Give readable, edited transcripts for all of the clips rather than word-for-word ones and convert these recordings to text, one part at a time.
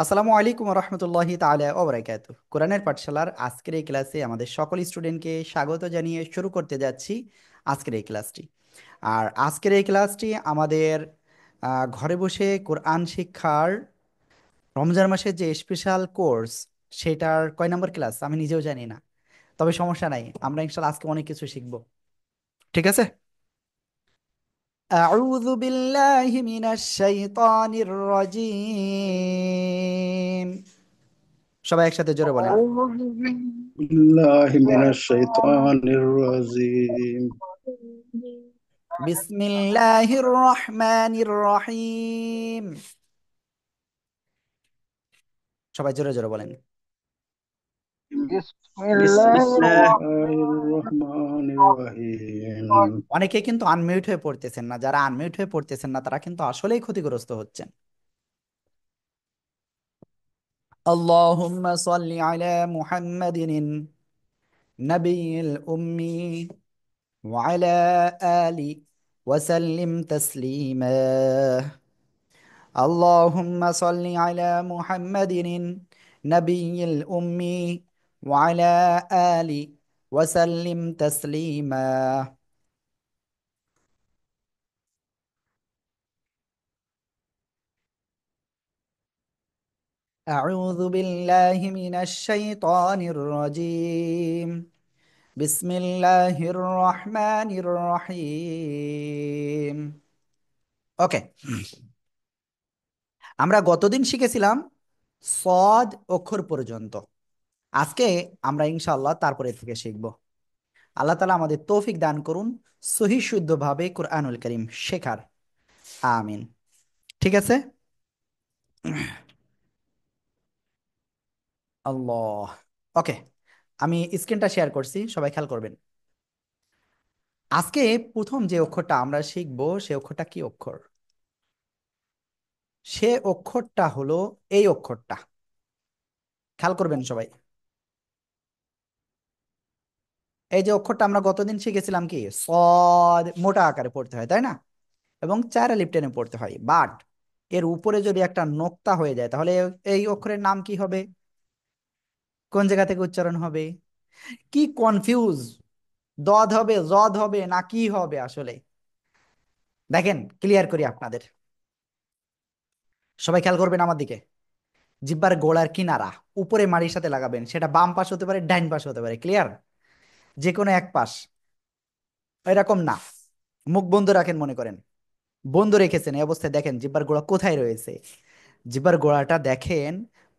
আসসালামু আলাইকুম রহমতুল্লাহি তাআলা ওয়া বারাকাতুহু। কোরআনের পাঠশালার আজকের এই ক্লাসে আমাদের সকল স্টুডেন্টকে স্বাগত জানিয়ে শুরু করতে যাচ্ছি আজকের এই ক্লাসটি। আর আজকের এই ক্লাসটি আমাদের ঘরে বসে কোরআন শিক্ষার রমজান মাসের যে স্পেশাল কোর্স, সেটার কয় নম্বর ক্লাস আমি নিজেও জানি না। তবে সমস্যা নাই, আমরা ইনশাআল্লাহ আজকে অনেক কিছু শিখবো। ঠিক আছে। আউযু বিল্লাহি মিনাশ শাইতানির রাজীম। সবাই একসাথে জোরে বলেন। بالله من الشيطان الرجيم. বিসমিল্লাহির রহমানির রহিম। সবাই জোরে জোরে বলেন। بسم بسم الله الله الرحمن الرحمن الرحيم. অনেকে কিন্তু আনমিউট হয়ে পড়তেছেন না, যারা আনমিউট হয়ে পড়তেছেন না তারা কিন্তু আসলেই ক্ষতিগ্রস্ত হচ্ছেন। আল্লাহুম্মা সাল্লি আলা মুহাম্মাদিন নাবিয়িল উম্মি ওয়া আলা আলি ওয়া সাল্লিম তাসলিমা। اللهم صل على محمد النبي الأمي وعلى آله وسلم تسليما. أعوذ بالله من الشيطان الرجيم. بسم الله الرحمن الرحيم. ওকে, আমরা গতদিন শিখেছিলাম সদ অক্ষর পর্যন্ত। আজকে আমরা ইনশাআল্লাহ তারপরে থেকে শিখব। আল্লাহ তালা আমাদের তৌফিক দান করুন সহি শুদ্ধভাবে কোরআনুল করিম শেখার। আমিন। ঠিক আছে। আল্লাহ। ওকে, আমি স্ক্রিনটা শেয়ার করছি, সবাই খেয়াল করবেন। আজকে প্রথম যে অক্ষরটা আমরা শিখব সে অক্ষরটা কি অক্ষর? সে অক্ষরটা হলো এই অক্ষরটা। খেয়াল করবেন সবাই। এই যে অক্ষরটা আমরা গতদিন শিখেছিলাম কি সদ মোটা আকারে পড়তে হয়, তাই না? এবং চার আলিফ টেনে পড়তে হয়, বাট এর উপরে যদি একটা নোক্তা হয়ে যায় তাহলে এই অক্ষরের নাম কি হবে? কোন জায়গা থেকে উচ্চারণ হবে? কি কনফিউজ, দদ হবে জদ হবে না কি হবে আসলে? দেখেন ক্লিয়ার করি আপনাদের। সবাই খেয়াল করবেন আমার দিকে। জিহ্বার গোড়ার কিনারা উপরে মাড়ির সাথে লাগাবেন, সেটা বাম পাশ হতে পারে ডাইন পাশ হতে পারে, ক্লিয়ার? যে কোনো এক পাশ, এরকম না। মুখ বন্ধ রাখেন, মনে করেন বন্ধ রেখেছেন, এই অবস্থায় দেখেন জিহ্বার গোড়া কোথায় রয়েছে। জিহ্বার গোড়াটা দেখেন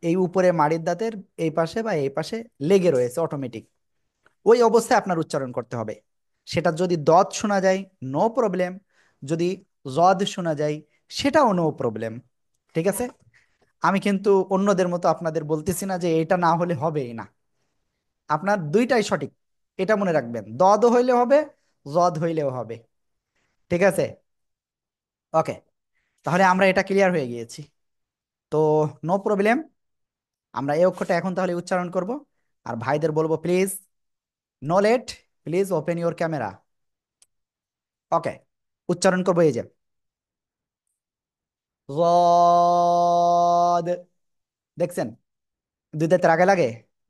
এই উপরে মাড়ির দাঁতের এই পাশে বা এই পাশে লেগে রয়েছে অটোমেটিক। ওই অবস্থায় আপনার উচ্চারণ করতে হবে। সেটা যদি দত শোনা যায় নো প্রবলেম, যদি জদ শোনা যায় সেটাও নো প্রবলেম। ঠিক আছে। আমি কিন্তু অন্যদের মতো আপনাদের বলতেছি না যে এটা না হলে হবেই না। আপনার দুইটাই সঠিক, এটা মনে রাখবেন, দদ হইলে হবে, জদ হইলেও হবে। ঠিক আছে। ওকে, তাহলে আমরা এটা ক্লিয়ার হয়ে গিয়েছি। তো নো প্রবলেম, আমরা এই অক্ষরটা এখন তাহলে উচ্চারণ করব। আর ভাইদের বলবো please no late, please open your camera. Okay, উচ্চারণ করবো এই যে রদ। দেখছেন দুই দাঁতের আগে লাগে?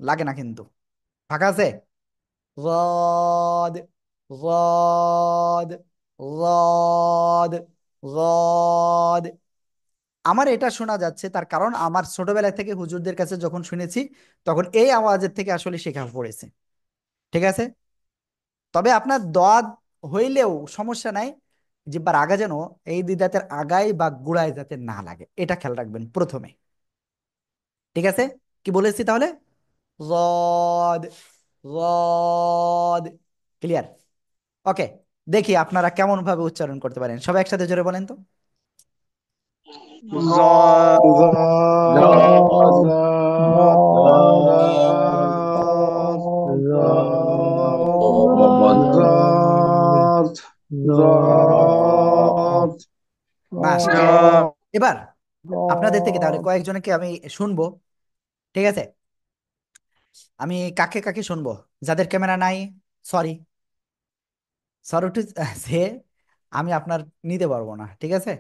লাগে না কিন্তু, ফাঁকা আছে। রদ, রদ, রদ, রদ। আমার এটা শোনা যাচ্ছে তার কারণ আমার ছোটবেলা থেকে হুজুরদের কাছে যখন শুনেছি তখন এই আওয়াজের থেকে আসলে শেখা পড়েছে। ঠিক আছে। তবে আপনার দাঁত হইলেও সমস্যা নাই, জিহ্বার আগা যেন এই দুই দাঁতের আগায় বা গুড়ায় যাতে না লাগে এটা খেয়াল রাখবেন প্রথমে। ঠিক আছে। কি বলেছি তাহলে? রদ, রদ। ক্লিয়ার? ওকে, দেখি আপনারা কেমন ভাবে উচ্চারণ করতে পারেন, সবাই একসাথে জোরে বলেন তো। ضاد ذات ضاد ذات ضاد ذات ذات ضاد ذات ذات মাশাআল্লাহ। ضاد এবার আপনাদের থেকে তাহলে কয়েকজনকে আমি শুনবো। ঠিক আছে। আমি কাকে কাকে শুনবো? যাদের ক্যামেরা নাই, সরি, সরি টু সে, আমি আপনার নিতে পারবো না। ঠিক আছে।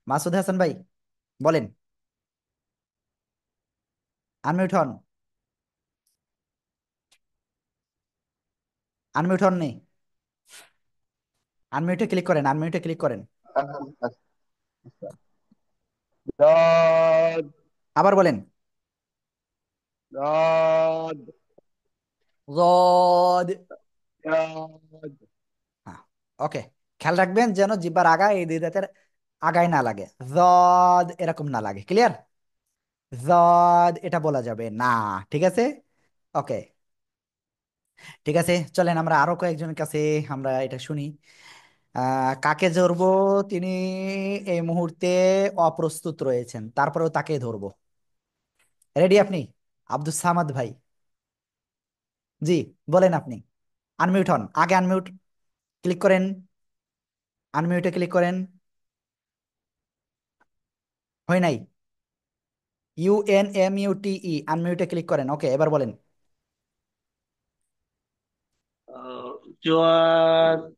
মাসুদ হাসান ভাই বলেন। আনমিউট হন। আনমিউট হন নেই। আনমিউটে ক্লিক করেন, আনমিউটে ক্লিক করেন। ضاد আবার বলেন। ضاد জদ। ضاد হ্যাঁ, ওকে। খেয়াল রাখবেন যেন জিহ্বার আগায় এই দুই দাঁতের আগায় না লাগে, জদ এরকম না লাগে, ক্লিয়ার? জদ এটা বলা যাবে না। ঠিক আছে, ওকে। ঠিক আছে, চলেন আমরা আরো কয়েকজনের কাছে আমরা এটা শুনি। কাকে ধরবো? তিনি এই মুহূর্তে অপ্রস্তুত রয়েছেন, তারপরেও তাকে ধরবো। রেডি আপনি? আব্দুস সামাদ ভাই। জি, বলেন আপনি। আনমিউট হন, আগে আনমিউট ক্লিক করেন, আনমিউটে ক্লিক করেন। হয় নাই? UNMUTE, আনমিউটে ক্লিক করেন। ওকে, এবার বলেন। جواد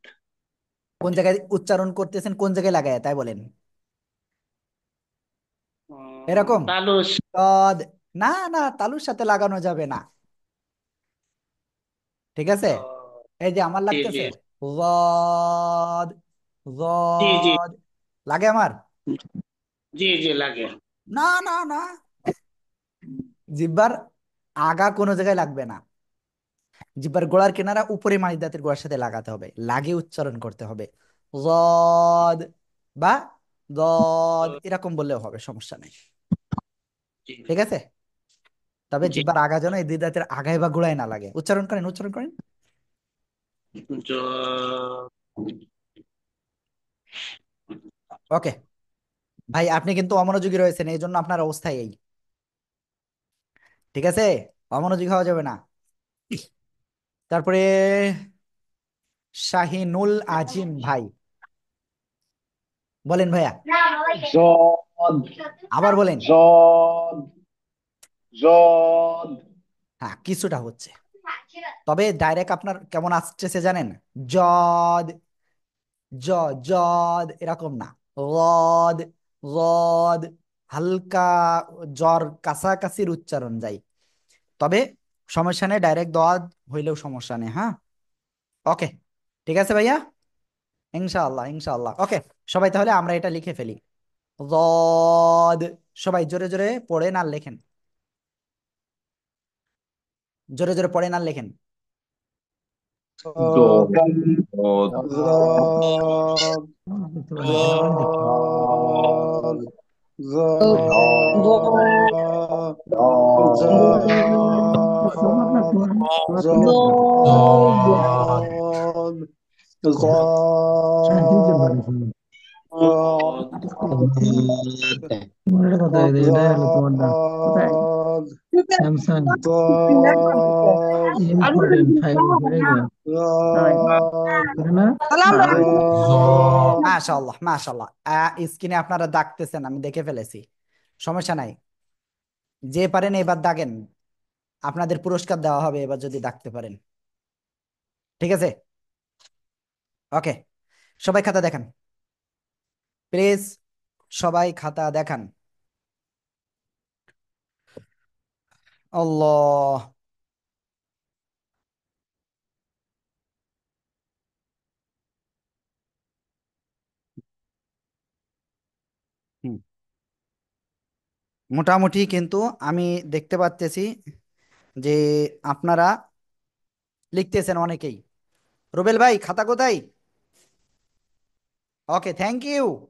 কোন জায়গায় উচ্চারণ করতেছেন, কোন জায়গায় লাগায় তাই বলেন। এরকম তালুস তদ। না না, তালুর সাথে লাগানো যাবে না। ঠিক আছে, এই যে আমার জি জি লাগতেছে জদ, জি জি জদ লাগে আমার। জি জি লাগে। না না না, জিব্বার আগা কোনো জায়গায় লাগবে না। জিব্বার গোড়ার কিনারা উপরে মাড়ি দাঁতের গোড়ার সাথে লাগাতে হবে, লাগিয়ে উচ্চারণ করতে হবে। জদ বা দদ এরকম বললেও হবে, সমস্যা নেই। জি ঠিক আছে, তবে জি জিব্বার আগা যেন এই দুই দাঁতের আগায় বা গোড়ায় না লাগে। উচ্চারণ করেন, উচ্চারণ করেন। জ- ওকে ভাই, আপনি কিন্তু অমনোযোগী রয়েছেন, এই জন্য আপনার অবস্থা এই। ঠিক আছে, অমনোযোগী হওয়া যাবে না। তারপরে শাহিনুল আজিম ভাই, বলেন ভাইয়া। ضاد আবার বলেন। ضاد ضاد হ্যাঁ, কিছুটা হচ্ছে, তবে ডাইরেক্ট আপনার কেমন আসতেছে জানেন? জদ, জ, জদ এরকম না। রদ, রদ হালকা জ্বর কাছাকাছির উচ্চারণ যায়। তবে সমস্যা নেই, ডাইরেক্ট দোয়াদ হইলেও সমস্যা নেই। হ্যাঁ, ওকে। ঠিক আছে ভাইয়া, ইনশাআল্লাহ ইনশাআল্লাহ। ওকে, সবাই তাহলে আমরা এটা লিখে ফেলি। রদ, সবাই জোরে জোরে পড়েন আর লেখেন, জোরে জোরে পড়েন আর লেখেন। দ- ضاد ضاد ضاد ضاد ضاد ضاد ضاد ضاد ضاد ضاد মাশাআল্লাহ মাশাআল্লাহ, স্ক্রিনে আপনারা দাগতেছেন, আমি দেখে ফেলেছি, সমস্যা নাই। যে পারেন এবার দাগেন, আপনাদের পুরস্কার দেওয়া হবে এবার যদি দাগতে পারেন। ঠিক আছে, ওকে। সবাই খাতা দেখান, প্লিজ। সবাই খাতা দেখান। আল্লাহ। হুম, মোটামুটি কিন্তু আমি দেখতে পাচ্তেছি যে আপনারা লিখতেছেন অনেকেই। রুবেল ভাই, খাতা কোথায়? ওকে, থ্যাংক ইউ।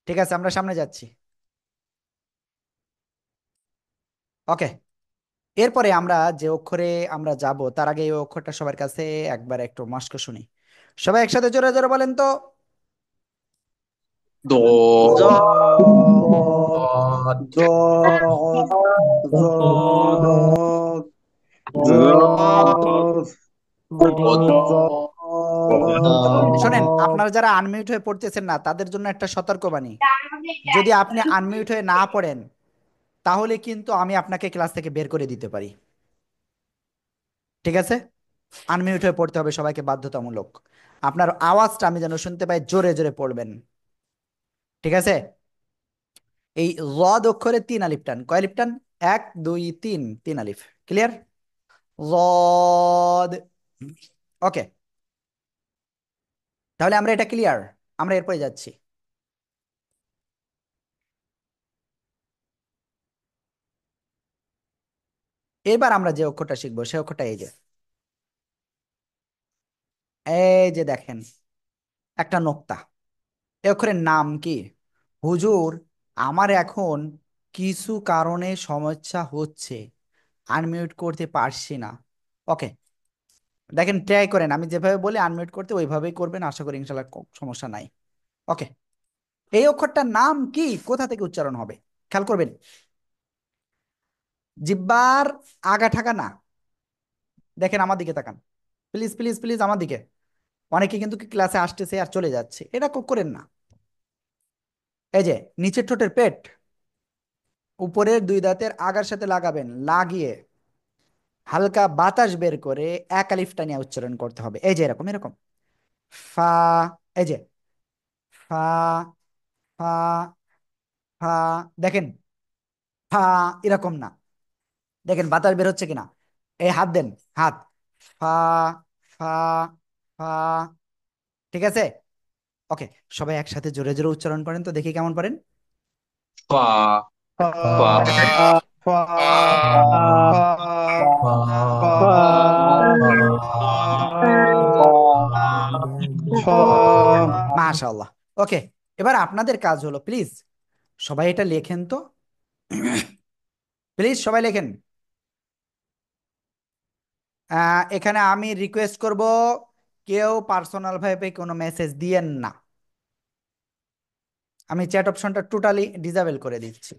ঠিক আছে, আমরা সামনে যাচ্ছি। ওকে, এরপরে আমরা যে অক্ষরে আমরা যাব তার আগে এই অক্ষরটা সবার কাছে একবার একটু মস্ক শুনি। সবাই একসাথে জোরে জোরে বলেন তো। দ- ضاد দ- ضاد ضاد দ- ضاد শোনেন, ضاد আপনারা যারা আনমিউট হয়ে পড়তেছেন না তাদের জন্য একটা সতর্কবাণী। যদি আপনি আনমিউট হয়ে না পড়েন তাহলে কিন্তু আমি আপনাকে ক্লাস থেকে বের করে দিতে পারি। ঠিক আছে, আনমিউট হয়ে পড়তে হবে সবাইকে বাধ্যতামূলক। আপনার আওয়াজটা আমি যেন শুনতে পাই, জোরে জোরে পড়বেন। ঠিক আছে, এই জ অক্ষরে তিন আলিফ টান, কয় আলিফ টান? এক দুই তিন, তিন আলিফ। ক্লিয়ার? জদ। ওকে, তাহলে আমরা এটা ক্লিয়ার। আমরা এরপরে যাচ্ছি। এবার আমরা যে অক্ষরটা শিখবো সে অক্ষরটা এই যে, এই যে দেখেন একটা নোক্তা। এই অক্ষরের নাম কি? হুজুর, আমার এখন কিছু কারণে সমস্যা হচ্ছে, আনমিউট করতে পারছি না। ওকে, দেখেন ট্রাই করেন, আমি যেভাবে বলি আনমিউট করতে ওইভাবেই করবেন, আশা করি ইনশাল্লাহ সমস্যা নাই। ওকে, এই অক্ষরটার নাম কি, কোথা থেকে উচ্চারণ হবে? খেয়াল করবেন, জিব্বার আগা ঠাকা না। দেখেন আমার দিকে তাকান, প্লিজ প্লিজ প্লিজ আমার দিকে। অনেকে কিন্তু ক্লাসে আসতেছে আর চলে যাচ্ছে, এটা করেন না। এই যে নিচের ঠোঁটের পেট, উপরের দুই দাঁতের আগার সাথে লাগাবেন, লাগিয়ে হালকা বাতাস বের করে এক আলিফটা নিয়ে উচ্চারণ করতে হবে। এই যে এরকম এরকম, ফা। এই যে ফা, ফা, ফা। দেখেন, ফা, এরকম না। দেখেন বাতাস বের হচ্ছে কিনা। এই হাত দেন, হাত। ফা, ফা, ফা। ঠিক আছে? ওকে, সবাই একসাথে জোরে জোরে উচ্চারণ করেন তো দেখি কেমন পারেন। ফা ফা ফা ফা ফা ফা ফা। মাশাআল্লাহ। ওকে, এবার আপনাদের কাজ হলো প্লিজ সবাই এটা লেখেন তো। প্লিজ সবাই লেখেন। এখানে আমি রিকোয়েস্ট করব, কেউ পার্সোনাল ভাবে কোনো মেসেজ দিয়েন না। আমি চ্যাট অপশনটা টোটালি ডিসেবল করে দিচ্ছি।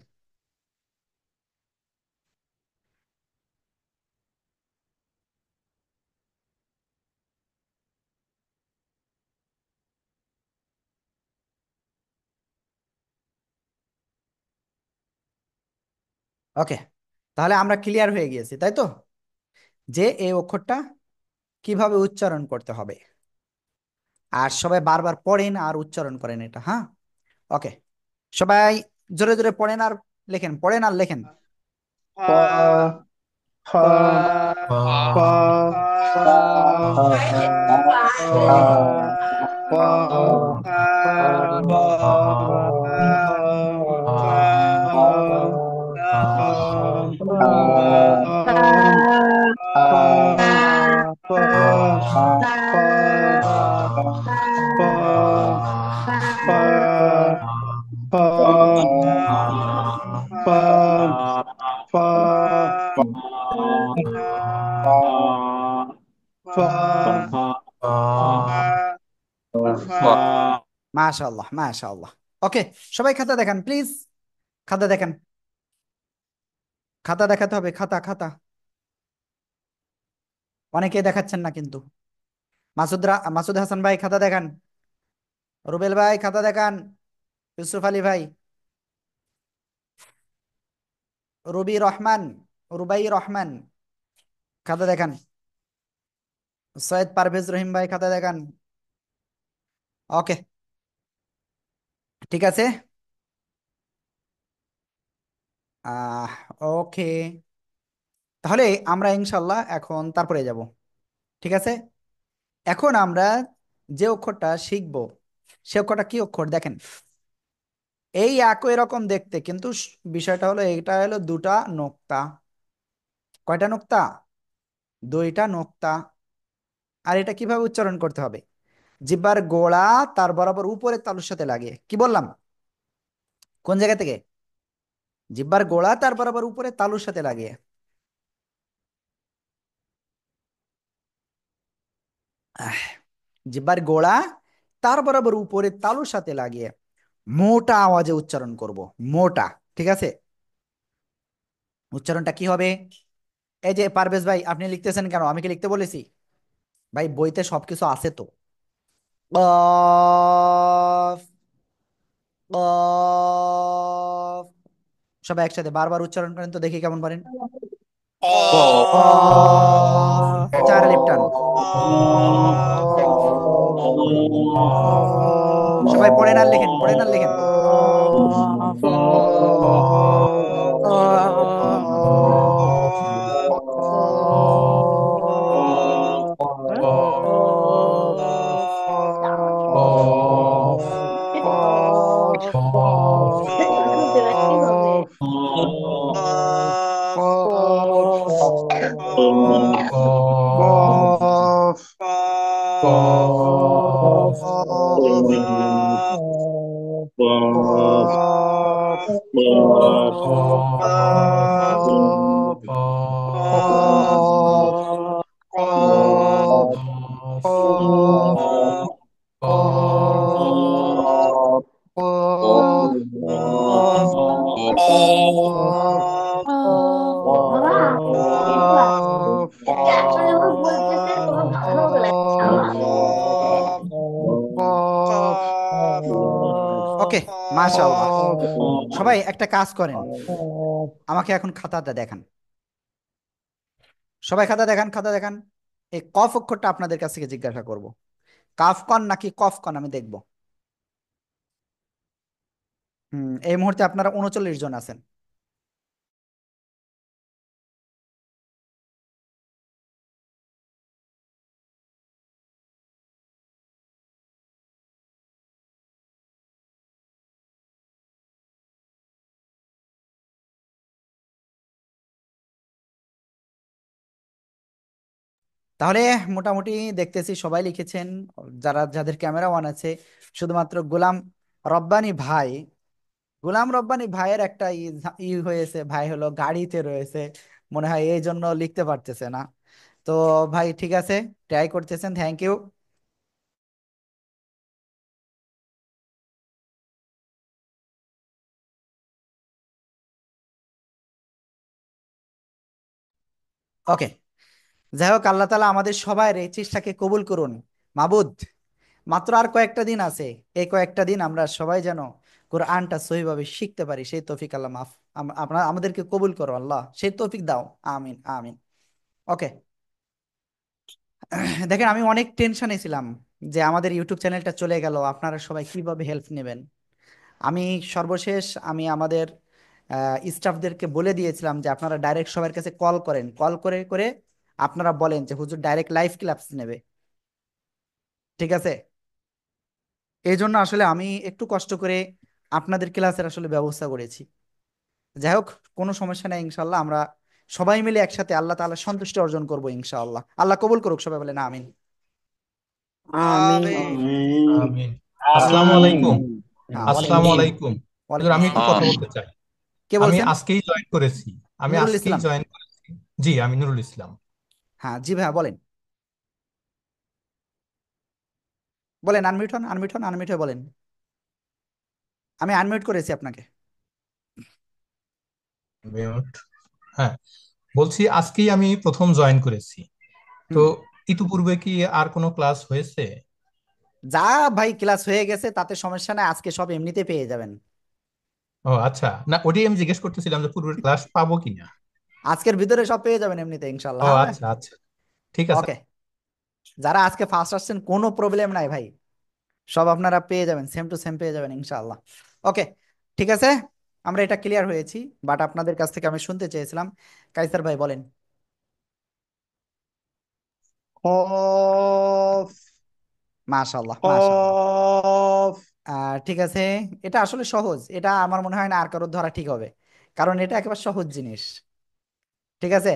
ওকে, তাহলে আমরা ক্লিয়ার হয়ে গিয়েছি, তাই তো, যে এই অক্ষরটা কিভাবে উচ্চারণ করতে হবে। আর সবাই বারবার পড়েন আর উচ্চারণ করেন এটা, হ্যাঁ? ওকে, সবাই জোরে জোরে পড়েন আর লেখেন, পড়েন আর লেখেন। ফা ফা ফা মাশাআল্লাহ মাশাআল্লাহ। ওকে, সবাই খাতা দেখান প্লিজ, খাতা দেখান। খাতা দেখাতে হবে, খাতা খাতা। অনেকে দেখাচ্ছেন না কিন্তু। মাসুদ হাসান ভাই খাতা দেখান, রুবেল ভাই খাতা দেখান, ইউসুফ আলী ভাই, রুবি রহমান, রুবাই রহমান খাতা দেখান, সৈয়দ পারভেজ রহিম ভাই খাতা দেখান। ওকে, ঠিক আছে। আহ ওকে, তাহলে আমরা ইনশাল্লাহ এখন তারপরে যাব। ঠিক আছে, এখন আমরা যে অক্ষরটা শিখব সে অক্ষরটা কি অক্ষর দেখেন। এই একই রকম দেখতে, কিন্তু বিষয়টা হলো এটা হলো দুটা নোক্তা। কয়টা নোক্তা? দুইটা নোক্তা। আর এটা কিভাবে উচ্চারণ করতে হবে? জিহ্বার গোড়া তার বরাবর উপরের তালুর সাথে লাগিয়ে, কি বললাম? কোন জায়গা থেকে? জিহ্বার গোড়া তার বরাবর উপরে তালুর সাথে লাগিয়ে, আহ, জিহ্বার গোড়া তার বরাবর উপরে তালুর সাথে লাগিয়ে মোটা আওয়াজে উচ্চারণ করব। মোটা, ঠিক আছে? উচ্চারণটা কি হবে? এই যে পারভেজ ভাই আপনি লিখতেছেন কেন, আমি কি লিখতে বলেছি? ভাই বইতে সবকিছু আছে তো। কফ, কফ। সবাই একসাথে বারবার উচ্চারণ করেন তো দেখি কেমন পারেন। ক কফ, চার লিপটান। সবাই পড়েন আর লেখেন, পড়েন আর লেখেন। قاف قاف قاف قاف قاف قاف বাবা قاف এটা আসলে ও বলতেছে তোমার ভালো মতো লাগছে قاف আমার قاف ওকে, মাশাআল্লাহ। সবাই একটা কাজ করেন, আমাকে এখন খাতাটা দেখান। সবাই খাতা দেখান, খাতা দেখান। এই কফ অক্ষরটা আপনাদের কাছ থেকে জিজ্ঞাসা করব, কাফ কন নাকি কফ কন আমি দেখব। এই মুহূর্তে আপনারা 39 জন আছেন। তাহলে মোটামুটি দেখতেছি সবাই লিখেছেন, যারা যাদের ক্যামেরা অন আছে। শুধুমাত্র গোলাম রব্বানী ভাই, গোলাম রব্বানী ভাইয়ের একটা হয়েছে, ভাই হলো গাড়িতে রয়েছে, মনে হয় এই জন্য লিখতে পারতেছে না। তো ভাই ঠিক আছে, ট্রাই করতেছেন, থ্যাংক ইউ। ওকে, যাই হোক, আল্লাহ তালা আমাদের সবার এই চেষ্টাকে কবুল করুন। মাবুদ, মাত্র আর কয়েকটা দিন আছে, এই কয়েকটা দিন আমরা সবাই যেন কোরআনটা সহিভাবে শিখতে পারি, সেই তৌফিক আল্লাহ মাফ আপনার আমাদেরকে কবুল করো আল্লাহ, সেই তৌফিক দাও। আমিন আমিন। ওকে। দেখেন, আমি অনেক টেনশনে ছিলাম যে আমাদের ইউটিউব চ্যানেলটা চলে গেল, আপনারা সবাই কিভাবে হেল্প নেবেন। আমি সর্বশেষ আমি আমাদের স্টাফদেরকে বলে দিয়েছিলাম যে আপনারা ডাইরেক্ট সবার কাছে কল করেন, কল করে করে আপনারা বলেন যে হুজুর ডাইরেক্ট লাইভ ক্লাস নেবে। ঠিক আছে, এই জন্য আসলে আমি একটু কষ্ট করে আপনাদের ক্লাসের আসলে ব্যবস্থা করেছি। যাই হোক, কোনো সমস্যা নেই, ইনশাল্লাহ আমরা সবাই মিলে একসাথে আল্লাহ তাআলা সন্তুষ্টি অর্জন করবো ইনশাআল্লাহ। আল্লাহ কবুল করুক, সবাই বলে না আমিন। আমিন আমিন। আসসালামু আমিন আলাইকুম। হ্যাঁ, ওয়ালাইকুম আসসালামু আসসালাম। আলাইকুম। হুজুর, ওয়ালাইকুম আমি একটু আসসালাম। কথা বলতে চাই। কে আমি বলছেন? আজকেই জয়েন করেছি। আমি নুরুল আজকেই ইসলাম। জয়েন করেছি। জি, আমি নুরুল ইসলাম। হ্যাঁ জি ভাইয়া, বলেন বলেন, আনমিউট হন, আনমিউট হন, আনমিউট হয়ে বলেন। আমি আনমিউট করেছি আপনাকে। মিউট। হ্যাঁ, বলছি আজকেই আমি প্রথম জয়েন করেছি। তো হুম। ইতিপূর্বে কি আর কোনো ক্লাস হয়েছে? যা ভাই, ক্লাস হয়ে গেছে তাতে সমস্যা নাই, আজকে সব এমনিতে পেয়ে যাবেন। ও আচ্ছা, না ওটাই আমি জিজ্ঞেস করতেছিলাম যে পূর্বের ক্লাস পাবো কিনা। আজকের ভিতরে সব পেয়ে যাবেন এমনিতে ইনশাল্লাহ। ও হ্যাঁ ভাই। আচ্ছা আচ্ছা, ঠিক আছে। ওকে, যারা আজকে ফার্স্ট আসছেন কোনো প্রবলেম নাই ভাই, সব আপনারা পেয়ে যাবেন, সেম টু সেম পেয়ে যাবেন ইনশাআল্লাহ। ওকে, ঠিক আছে, আমরা এটা ক্লিয়ার হয়েছি। বাট আপনাদের কাছ থেকে আমি শুনতে চেয়েছিলাম, কাইসার ভাই বলেন। قاف মাশাআল্লাহ মাশাআল্লাহ। قاف ঠিক আছে, এটা আসলে সহজ, এটা আমার মনে হয় না আর কারোর ধরা ঠিক হবে, কারণ এটা একেবারে সহজ জিনিস। ঠিক আছে,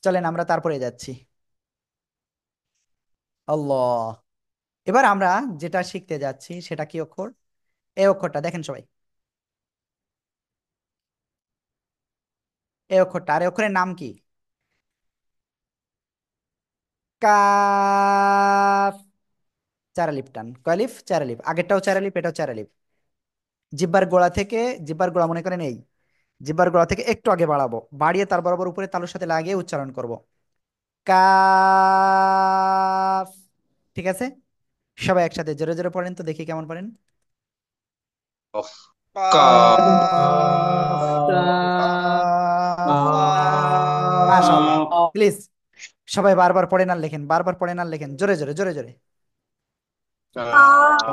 চলেন আমরা তারপরে যাচ্ছি। আল্লাহ। এবার আমরা যেটা শিখতে যাচ্ছি সেটা কি অক্ষর? এই অক্ষরটা দেখেন সবাই, এই অক্ষরটা, আর এই অক্ষরের নাম কি? কাফ। চার আলিফ টান, কয় আলিফ? চার আলিফ, আগেরটাও চার আলিফ, এটাও চার আলিফ। জিব্বার গোড়া থেকে, জিব্বার গোড়া মনে করেন এই, জিব্বার গোড়া থেকে একটু আগে বাড়াবো, বাড়িয়ে তার বরাবর উপরে তালুর সাথে লাগিয়ে উচ্চারণ করব। কাফ। ঠিক আছে, সবাই একসাথে জোরে জোরে পড়েন তো দেখি কেমন পড়েন। قاف মাশাআল্লাহ। قاف প্লিজ সবাই বারবার পড়েন আর লেখেন, বারবার পড়েন আর লেখেন, জোরে জোরে জোরে জোরে। قاف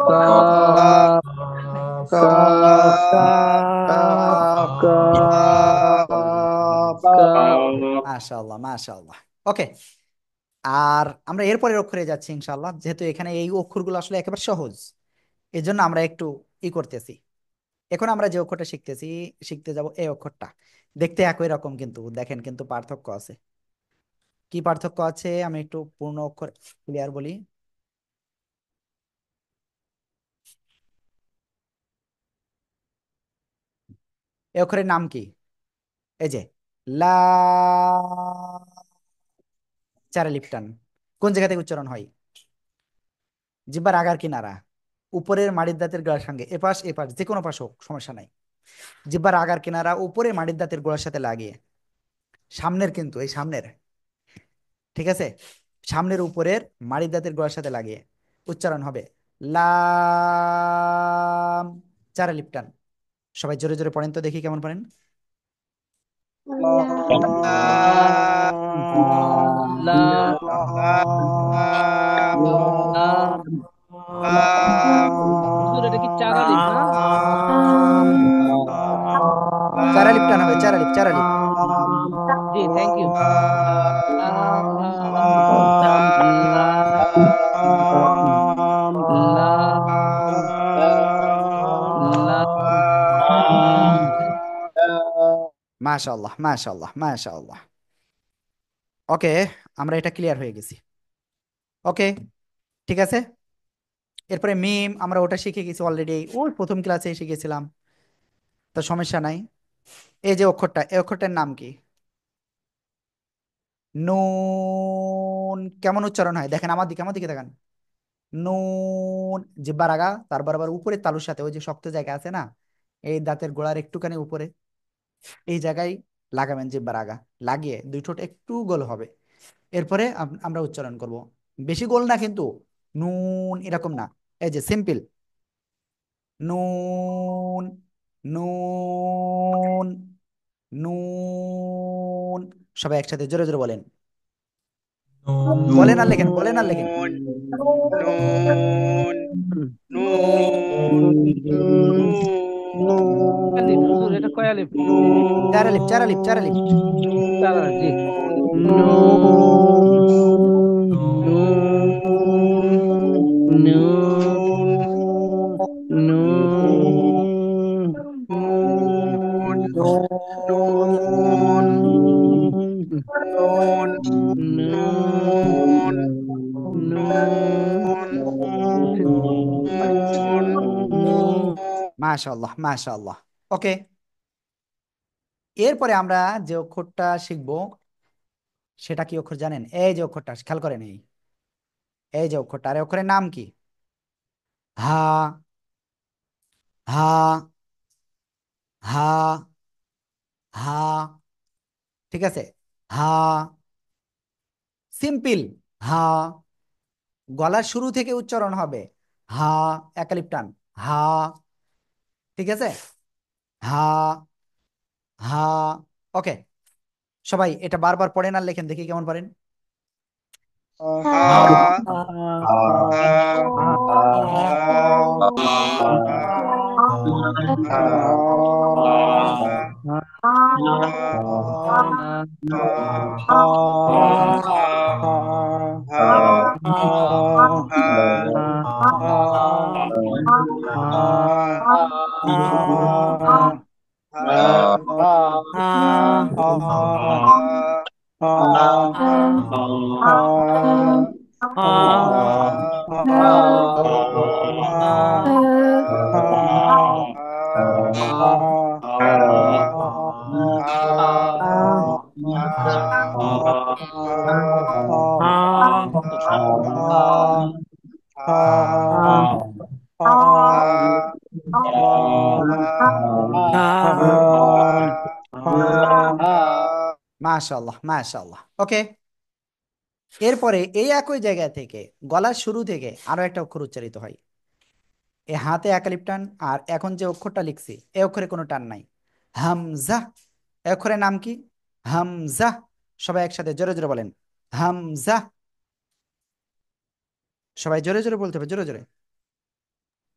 কাফ কাফ কাফ কাফ কাফ। মাশাআল্লাহ মাশাআল্লাহ। ওকে, আর আমরা এরপরের অক্ষরে যাচ্ছি ইনশাআল্লাহ, যেহেতু এখানে এই অক্ষরগুলো আসলে একেবারে সহজ, এই জন্য আমরা একটু করতেছি। এখন আমরা যে অক্ষরটা শিখতে যাব এই অক্ষরটা দেখতে একই রকম, কিন্তু দেখেন কিন্তু পার্থক্য আছে। কি পার্থক্য আছে আমি একটু পূর্ণ অক্ষর ক্লিয়ার বলি। এই অক্ষরের নাম কি? এই যে লাম, চারে লিপটান। কোন জায়গা থেকে উচ্চারণ হয়? জিহ্বার আগার কিনারা, উপরের মাড়ির দাঁতের গোড়ার সঙ্গে, এপাশ এপাশ যে কোনো পাশ হোক সমস্যা নাই। জিহ্বার আগার কিনারা উপরে মাড়ির দাঁতের গোড়ার সাথে লাগিয়ে, সামনের কিন্তু এই সামনের, ঠিক আছে, সামনের উপরের মাড়ির দাঁতের গোড়ার সাথে লাগিয়ে উচ্চারণ হবে লাম, চারে লিপটান। সবাই জোরে জোরে পড়েন তো দেখি কেমন পড়েন। লাম লাম। হুজুর এটা কি চার আলিফ না? চারা লিপটান হবে, চারা লিপ, চারা লিপ। G, thank you. মাশাআল্লাহ মাশাআল্লাহ মাশাআল্লাহ। ওকে, আমরা এটা ক্লিয়ার হয়ে গেছি। ওকে, ঠিক আছে। এরপরে মিম আমরা ওটা শিখে গেছি অলরেডি, ওই প্রথম ক্লাসে শিখেছিলাম, তো সমস্যা নাই। এই যে অক্ষরটা, এই অক্ষরটার নাম কি? নুন। কেমন উচ্চারণ হয় দেখেন, আমার দিকে দেখেন। নুন, জিহ্বার আগা, তারপর আবার উপরে তালুর সাথে ওই যে শক্ত জায়গা আছে না, এই দাঁতের গোড়ার একটুখানি উপরে, এই জায়গায় লাগাবেন জিহ্বার আগা, লাগিয়ে দুই ঠোঁট একটু গোল হবে। এরপরে আমরা উচ্চারণ করব, বেশি গোল না কিন্তু, নুন এরকম না, এই যে সিম্পল নুন, নুন, নুন। সবাই একসাথে জোরে জোরে বলেন, বলেন আর লেখেন, বলেন আর লেখেন। নুন নুন নুন আলিফ হুজুর, এটা কয় আলিফ? চার আলিফ, চার আলিফ, চার আলিফ। চার আলিফ, জি। নুন নুন নুন নুন নুন নুন নুন নুন মাশাআল্লাহ মাশাআল্লাহ। ওকে, এরপরে আমরা যে অক্ষরটা শিখবো সেটা কি অক্ষর জানেন? এই যে অক্ষরটা খেয়াল করেন, এই যে অক্ষরটা, আর এই অক্ষরের নাম কি? হা, হা, হা, হা, ঠিক আছে, হা, সিম্পল, হা। গলার শুরু থেকে উচ্চারণ হবে হা, একালিপ টান, হা, ঠিক আছে, হা, হা। ওকে, সবাই এটা বারবার পড়েন আর লেখেন দেখি কেমন পারেন। হা, মাশাআল্লাহ মাশাআল্লাহ। ওকে, এরপরে এই একই জায়গা থেকে গলার শুরু থেকে আরো একটা অক্ষর উচ্চারিত হয়, এ হাতে একালিপ টান, আর এখন যে অক্ষরটা লিখছি এই অক্ষরে কোনো টান নাই, হামজা। এই অক্ষরের নাম কি? হামজা। সবাই একসাথে জোরে জোরে বলেন, হামজা। সবাই জোরে জোরে বলতে হবে, জোরে জোরে।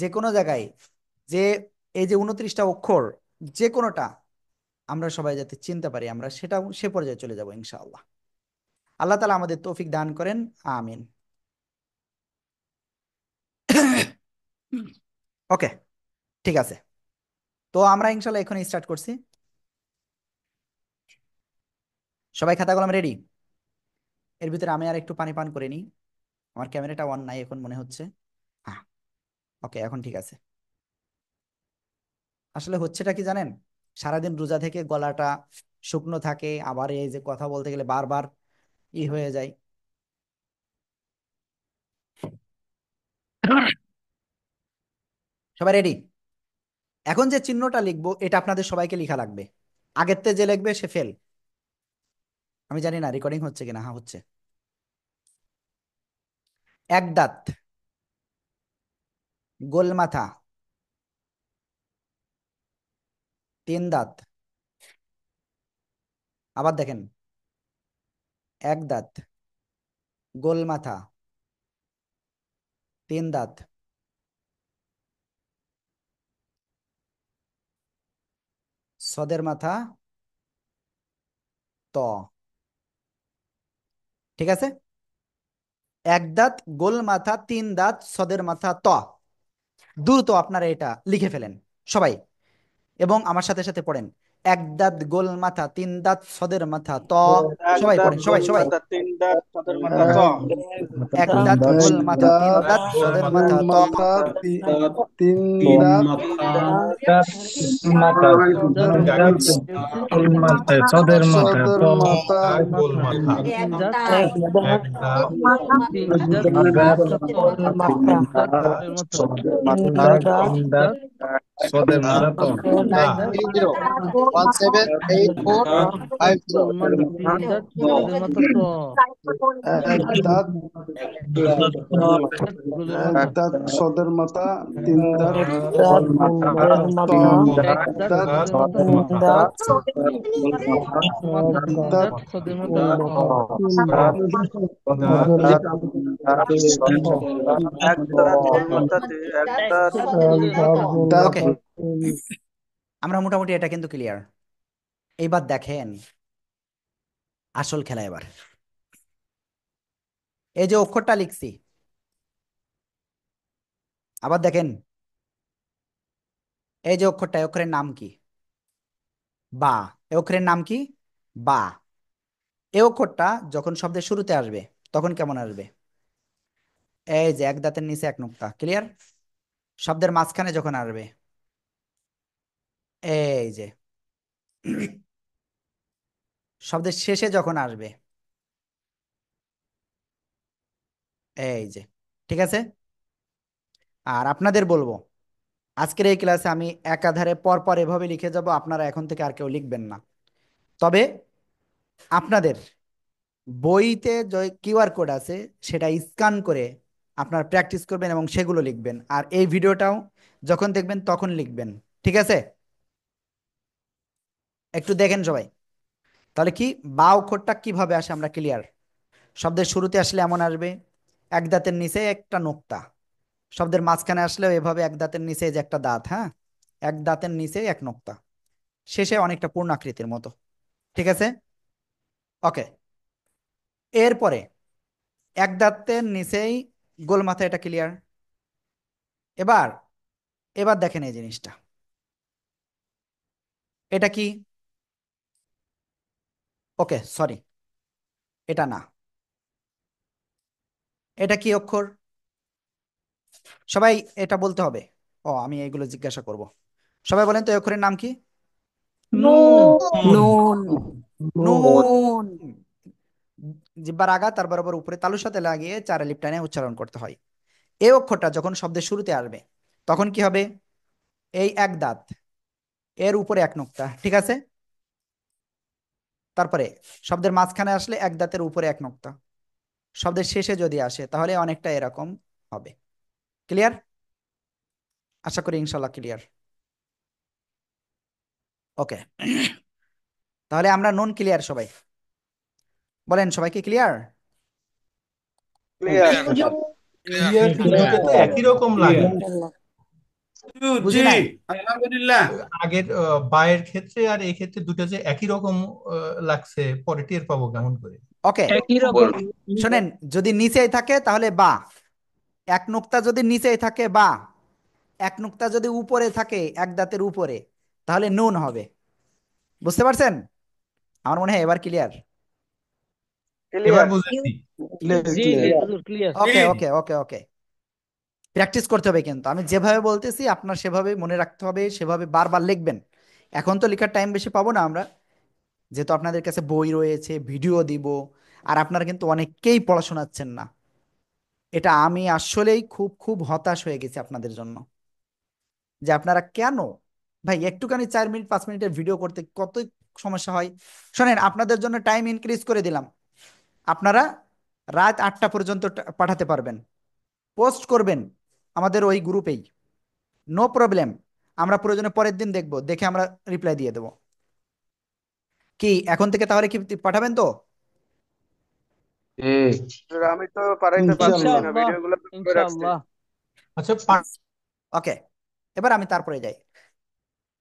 যে কোনো জায়গায় যে এই যে 29টা অক্ষর যে কোনোটা আমরা সবাই যাতে চিনতে পারি আমরা সেটা সে পর্যায়ে চলে যাব ইনশাআল্লাহ। আল্লাহ তাআলা আমাদের তৌফিক দান করেন, আমিন। ওকে, ঠিক আছে। তো আমরা ইনশাআল্লাহ এখন স্টার্ট করছি। সবাই খাতা কলম রেডি? এর ভিতরে আমি আর একটু পানি পান করে নিই। আমার ক্যামেরাটা অন নাই এখন মনে হচ্ছে। হ্যাঁ, ওকে, এখন ঠিক আছে। আসলে হচ্ছেটা কি জানেন, সারাদিন রোজা থেকে গলাটা শুকনো থাকে, আবার এই যে কথা বলতে গেলে বারবার হয়ে যায়। সবাই রেডি? এখন যে চিহ্নটা লিখবো এটা আপনাদের সবাইকে লেখা লাগবে। আগের তে যে লিখবে সে ফেল। আমি জানি না রেকর্ডিং হচ্ছে কিনা। হ্যাঁ, হচ্ছে। এক দাঁত, গোল মাথা, তিন দাঁত। আবার দেখেন, এক দাঁত, গোল মাথা, তিন দাঁত, সদের মাথা, ত। ঠিক আছে? এক দাঁত, গোল মাথা, তিন দাঁত, সদের মাথা, ত। দ্রুত আপনারা এটা লিখে ফেলেন সবাই, এবং আমার সাথে সাথে পড়েন। এক দাঁত, গোল মাথা, তিন দাঁত, সদের মাথা, ত। এক সবাই দাঁত পড়েন, সবাই গোল সবাই। মাথা তিন দাঁত তাদের মাথা ত। এক দাঁত, এক গোল মাথা, তিন দাঁত দাঁত, গোল সদের মাথা, মাথা, গোল ত। মাথা তিন তিন দাঁত তিন দাঁত সদের দাঁত, সদের মাথা দাঁত, গোল মাথা, এক দাঁত, তা। 1780. এক দাঁত এক দাঁত সদের মাথা তিন দাঁত ত এক দাঁত, গোল মাথা, এক দাঁত দাঁত, এক দাঁত গোল মাথা এক দাঁত দাঁত ওকে, আমরা মোটামুটি এটা কিন্তু ক্লিয়ার। এইবার দেখেন আসল খেলা। এবার এই যে অক্ষরটা লিখছি, আবার দেখেন এই যে অক্ষরটা, এই অক্ষরের নাম কি? বা। এই অক্ষরের নাম কি? বা। এই অক্ষরটা যখন শব্দের শুরুতে আসবে তখন কেমন আসবে? এই যে এক দাঁতের নিচে এক নুক্তা, ক্লিয়ার? শব্দের মাঝখানে যখন আসবে, এই যে শব্দের শেষে যখন আসবে, এই যে। ঠিক আছে? আর আপনাদের বলবো, আজকের এই ক্লাসে আমি একাধারে পর পর এভাবে লিখে যাব, আপনারা এখন থেকে আর কেউ লিখবেন না। তবে আপনাদের বইতে যে কিউআর কোড আছে সেটা স্ক্যান করে আপনারা প্র্যাকটিস করবেন এবং সেগুলো লিখবেন, আর এই ভিডিওটাও যখন দেখবেন তখন লিখবেন। ঠিক আছে? একটু দেখেন সবাই। তাহলে কি বা অক্ষরটা কিভাবে আসে আমরা ক্লিয়ার। শব্দের শুরুতে আসলে এমন আসবে, এক দাঁতের নিচে একটা নোক্তা। শব্দের মাঝখানে আসলেও এভাবে এক দাঁতের নিচে যে একটা দাঁত, হ্যাঁ, এক দাঁতের নিচে এক নোক্তা, শেষে অনেকটা পূর্ণাকৃতির মতো। ঠিক আছে? ওকে, এরপরে এক দাঁতের নিচেই গোল মাথা, এটা ক্লিয়ার। এবার এবার দেখেন এই জিনিসটা, এটা কি? ওকে, সরি, এটা না। এটা কি অক্ষর? সবাই এটা বলতে হবে। ও, আমি এগুলো জিজ্ঞাসা করব। সবাই বলেন তো এই অক্ষরের নাম কি? নুন, Noon. নুন। জিহ্বার আগা তার বরাবর উপরে তালুর সাথে লাগিয়ে চার আলিফ টানে উচ্চারণ করতে হয়। এই অক্ষরটা যখন শব্দের শুরুতে আসবে তখন কি হবে? এই এক দাঁত, এর উপরে এক নুক্তা। ঠিক আছে? তারপরে শব্দের মাঝখানে আসলে এক দাঁতের উপরে এক নুক্তা। শব্দের শেষে যদি আসে তাহলে অনেকটা এরকম হবে। ক্লিয়ার? আশা করি ইনশাল্লাহ ক্লিয়ার। ওকে, তাহলে আমরা নন ক্লিয়ার সবাই বলেন, সবাইকে ক্লিয়ার? ক্লিয়ার। ক্লিয়ার কিন্তু দেখতে একই রকম লাগে। বুঝি জি, নাই। আলহামদুলিল্লাহ। আগের বায়ের ক্ষেত্রে আর এই ক্ষেত্রে দুটো যে একই রকম লাগছে, পরে টের পাবো কেমন করে? ওকে, একই রকম। শোনেন, যদি নিচেই থাকে তাহলে বা, এক নুক্তা যদি নিচেই থাকে বা, এক নুক্তা যদি উপরে থাকে এক দাঁতের উপরে, তাহলে নুন হবে। বুঝতে পারছেন? আমার মনে হয় এবার ক্লিয়ার। এবার ক্লিয়ার। বুঝেছি। ক্লিয়ার জি জি ক্লিয়ার। হুজুর ক্লিয়ার। জি, ওকে ওকে ওকে ওকে, প্র্যাকটিস করতে হবে, কিন্তু আমি যেভাবে বলতেছি আপনার সেভাবে মনে রাখতে হবে, সেভাবে বারবার লিখবেন। এখন তো লেখার টাইম বেশি পাবো না আমরা, যেহেতু আপনাদের কাছে বই রয়েছে, ভিডিও দিব, আর আপনারা কিন্তু অনেককেই পড়া শোনাচ্ছেন না। এটা আমি আসলেই খুব খুব হতাশ হয়ে গেছি আপনাদের জন্য, যে আপনারা কেন ভাই একটুখানি 4 মিনিট 5 মিনিটের ভিডিও করতে কত সমস্যা হয়। শোনেন, আপনাদের জন্য টাইম ইনক্রিজ করে দিলাম, আপনারা রাত 8টা পর্যন্ত পাঠাতে পারবেন, পোস্ট করবেন আমাদের ওই গ্রুপেই, নো প্রবলেম। আমরা প্রয়োজনে পরের দিন দেখব, দেখে আমরা রিপ্লাই দিয়ে দেবো। কি এখন থেকে তাহলে কি পাঠাবেন তো? আমি তো পাঠাইতে পারতেছি ইনশাল্লাহ। না, ইনশাআল্লাহ। ভিডিওগুলো তো করে রাখছি। ইনশাআল্লাহ। আচ্ছা, ওকে, এবার আমি তারপরে যাই।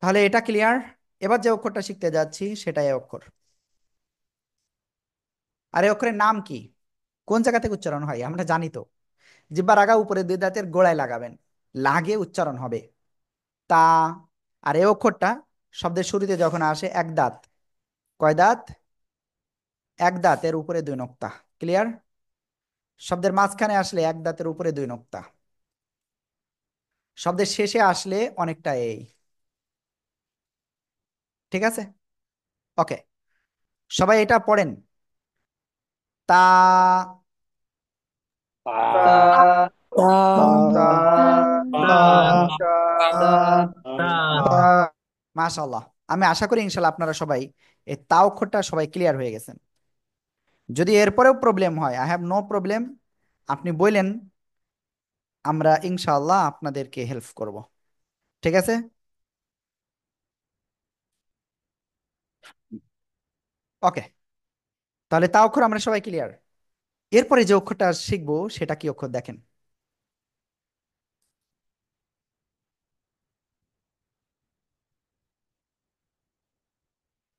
তাহলে এটা ক্লিয়ার। এবার যে অক্ষরটা শিখতে যাচ্ছি সেটা এ অক্ষর। আর এই অক্ষরের নাম কি? কোন জায়গা থেকে উচ্চারণ হয় আমরা জানি তো। জিহ্বার আগা উপরে দুই দাঁতের গোড়ায় লাগাবেন, লাগে উচ্চারণ হবে তা। আর এই অক্ষরটা শব্দের শুরুতে যখন আসে এক দাঁত, কয় দাঁত? এক দাঁতের উপরে দুই নোক্তা। ক্লিয়ার? শব্দের মাঝখানে আসলে এক দাঁতের উপরে দুই নোক্তা। শব্দের শেষে আসলে অনেকটা এই। ঠিক আছে? ওকে, সবাই এটা পড়েন। তা, তা তা তা তা তা তা। মাশাআল্লাহ। আমি আশা করি ইনশাল্লাহ আপনারা সবাই এই তা অক্ষরটা সবাই ক্লিয়ার হয়ে গেছেন। যদি এরপরেও প্রবলেম হয়, আই হ্যাভ নো প্রবলেম, আপনি বললেন, আমরা ইনশাআল্লাহ আপনাদেরকে হেল্প করব। ঠিক আছে? ওকে, তাহলে তা অক্ষর আমরা সবাই ক্লিয়ার। এরপরে যে অক্ষরটা শিখবো সেটা কি অক্ষর দেখেন।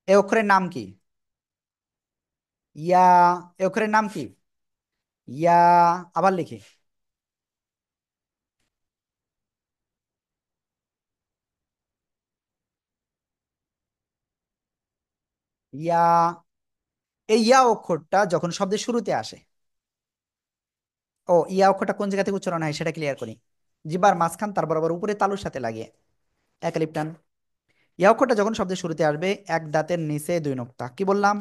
এই অক্ষরের নাম কি? ইয়া। এই অক্ষরের নাম কি? ইয়া। আবার লিখি, ইয়া। এই ইয়া অক্ষরটা যখন শব্দের শুরুতে আসে, ও ইয়া অক্ষরটা কোন জায়গা থেকে উচ্চারণ হয় সেটা ক্লিয়ার করি। জিহ্বার মাঝখান তার বরাবর উপরে তালুর সাথে লাগিয়ে এক আলিফ টান। ইয়া অক্ষরটা যখন শব্দের শুরুতে আসবে এক দাঁতের নিচে দুই নোক্তা। কি বললাম?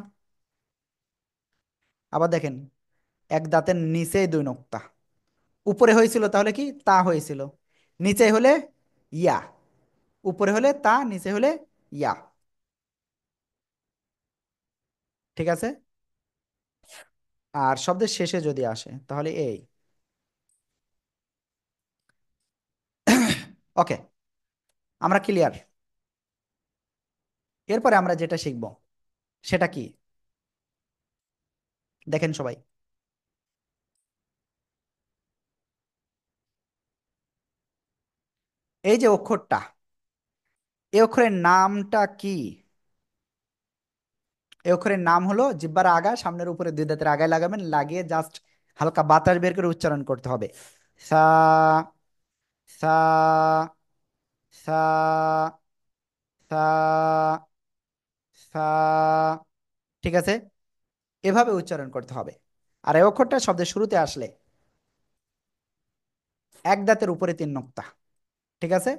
আবার দেখেন, এক দাঁতের নিচে দুই নোক্তা। উপরে হয়েছিল তাহলে কি তা হয়েছিল, নিচে হলে ইয়া, উপরে হলে তা, নিচে হলে ইয়া। ঠিক আছে? আর শব্দের শেষে যদি আসে তাহলে এই। ওকে, আমরা ক্লিয়ার। এরপরে আমরা যেটা শিখব সেটা কি দেখেন সবাই। এই যে অক্ষরটা, এই অক্ষরের নামটা কি? এই অক্ষরের নাম হলো, জিহ্বার আগা সামনের উপরে দুই দাঁতের আগায় লাগাবেন, লাগিয়ে জাস্ট হালকা বাতাস বের করে উচ্চারণ করতে হবে। সা, সা, সা, সা, সা। ঠিক আছে? এভাবে উচ্চারণ করতে হবে। আর এই অক্ষরটা শব্দের শুরুতে আসলে এক দাঁতের উপরে তিন নোক্তা। ঠিক আছে?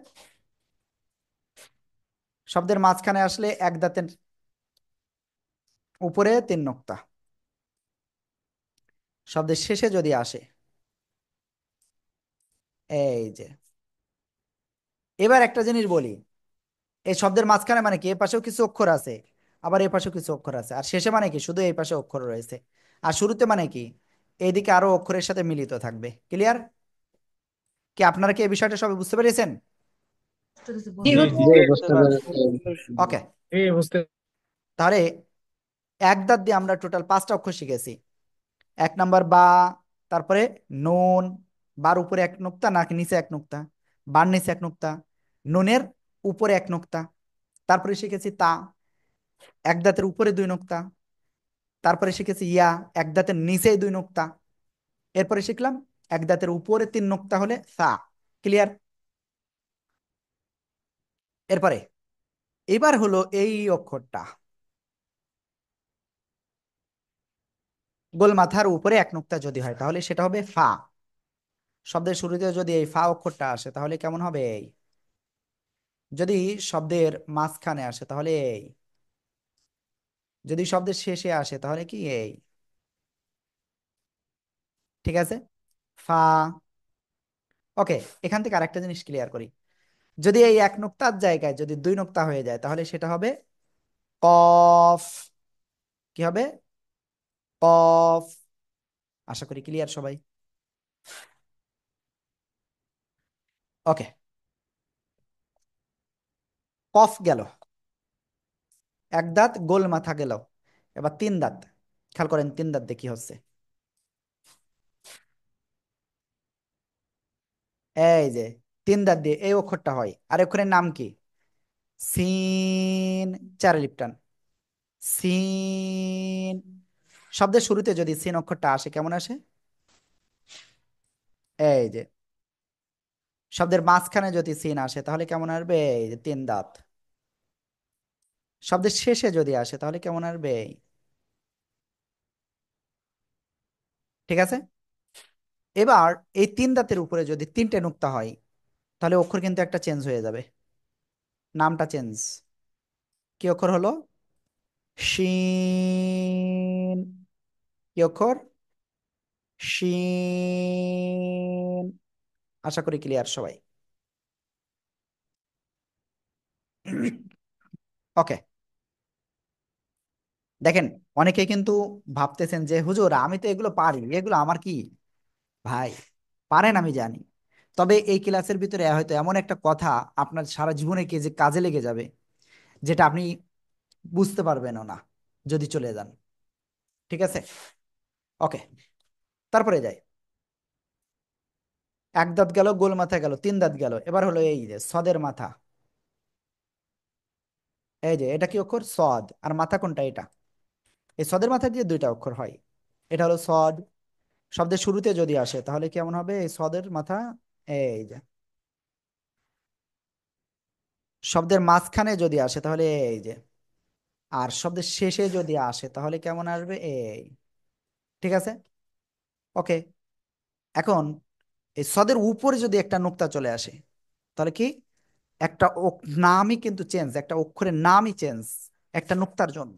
শব্দের মাঝখানে আসলে এক দাঁতের উপরে তিন নোক্তা। শব্দের শেষে যদি আসে এই যে। এবার একটা জিনিস বলি, এই শব্দের মাঝখানে মানে কি, এ পাশেও কিছু অক্ষর আছে, আবার এ পাশেও কিছু অক্ষর আছে, আর শেষে মানে কি শুধু এই পাশে অক্ষর রয়েছে, আর শুরুতে মানে কি এইদিকে আরো অক্ষরের সাথে মিলিত থাকবে। ক্লিয়ার? কি আপনারা কি এই বিষয়টা সবাই বুঝতে পেরেছেন? জি জি, জি, হুজুর। জি, বুঝতে বুঝতে পারছি। পেরেছি। ওকে, জি, বুঝতে। তাহলে এক দাঁত দিয়ে আমরা টোটাল 5টা অক্ষর শিখেছি। এক নাম্বার বা, তারপরে নুন, বার উপরে এক নুক্তা নাকি নিচে এক নুক্তা, বার নিচে এক নুক্তা, নুনের উপরে এক নোক্তা, তারপরে শিখেছি তা, এক দাঁতের উপরে দুই নোক্তা, তারপরে শিখেছি ইয়া, এক দাঁতের নিচে দুই নোক্তা, এরপরে শিখলাম এক দাঁতের উপরে তিন নোক্তা হলে সা। ক্লিয়ার? এরপরে এবার হলো এই অক্ষরটা, গোল মাথার উপরে এক নোক্তা যদি হয় তাহলে সেটা হবে ফা। শব্দের শুরুতে যদি এই ফা অক্ষরটা আসে তাহলে কেমন হবে এই, যদি শব্দের মাঝখানে আসে তাহলে এই, যদি শব্দের শেষে আসে তাহলে কি এই। ঠিক আছে? ফা। ওকে, এখান থেকে আরেকটা জিনিস ক্লিয়ার করি, যদি এই এক নোক্তার জায়গায় যদি দুই নোক্তা হয়ে যায় তাহলে সেটা হবে কফ। কি হবে? কফ। আশা করি ক্লিয়ার সবাই। ওকে, কফ গেল, এক দাঁত গোল মাথা গেল, এবার তিন দাঁত। খেয়াল করেন তিন দাঁত দিয়ে কি হচ্ছে। এই যে তিন দাঁত দিয়ে এই অক্ষরটা হয়, আর অক্ষরের নাম কি? সিন। চার লিপটান, সিন। শব্দের শুরুতে যদি সিন অক্ষরটা আসে কেমন আসে? এই যে। শব্দের মাঝখানে যদি সিন আসে তাহলে কেমন আসবে? এই যে তিন দাঁত। শব্দের শেষে যদি আসে তাহলে কেমন আসবে? ঠিক আছে? এবার এই তিন দাঁতের উপরে যদি তিনটে নুক্তা হয় তাহলে অক্ষর কিন্তু একটা চেঞ্জ হয়ে যাবে, নামটা চেঞ্জ। কি অক্ষর হলো? শিন। কি অক্ষর? শিন। আশা করি ক্লিয়ার সবাই। ওকে, দেখেন অনেকে কিন্তু ভাবতেছেন যে হুজুর আমি তো এগুলো পারি, এগুলো আমার কি? ভাই, পারেন আমি জানি, তবে এই ক্লাসের ভিতরে হয়তো এমন একটা কথা আপনার সারা জীবনে কে যে কাজে লেগে যাবে যেটা আপনি বুঝতে পারবেনও না যদি চলে যান। ঠিক আছে? ওকে, তারপরে যাই। এক দাঁত গেল, গোল মাথা গেল, তিন দাঁত গেল, এবার হলো এই যে সদের মাথা। এই যে এটা কি অক্ষর? সদ। আর মাথা কোনটা? এটা। এই সদের মাথা দিয়ে দুইটা অক্ষর হয়, এটা হলো সদ। শব্দের শুরুতে যদি আসে তাহলে কেমন হবে? এই সদের মাথা। এই যে শব্দের মাঝখানে যদি আসে তাহলে এই যে, আর শব্দের শেষে যদি আসে তাহলে কেমন আসবে? এই। ঠিক আছে? ওকে, এখন এই সদের উপরে যদি একটা নোক্তা চলে আসে তাহলে কি, একটা নামই কিন্তু চেঞ্জ, একটা অক্ষরের নামই চেঞ্জ একটা নোক্তার জন্য।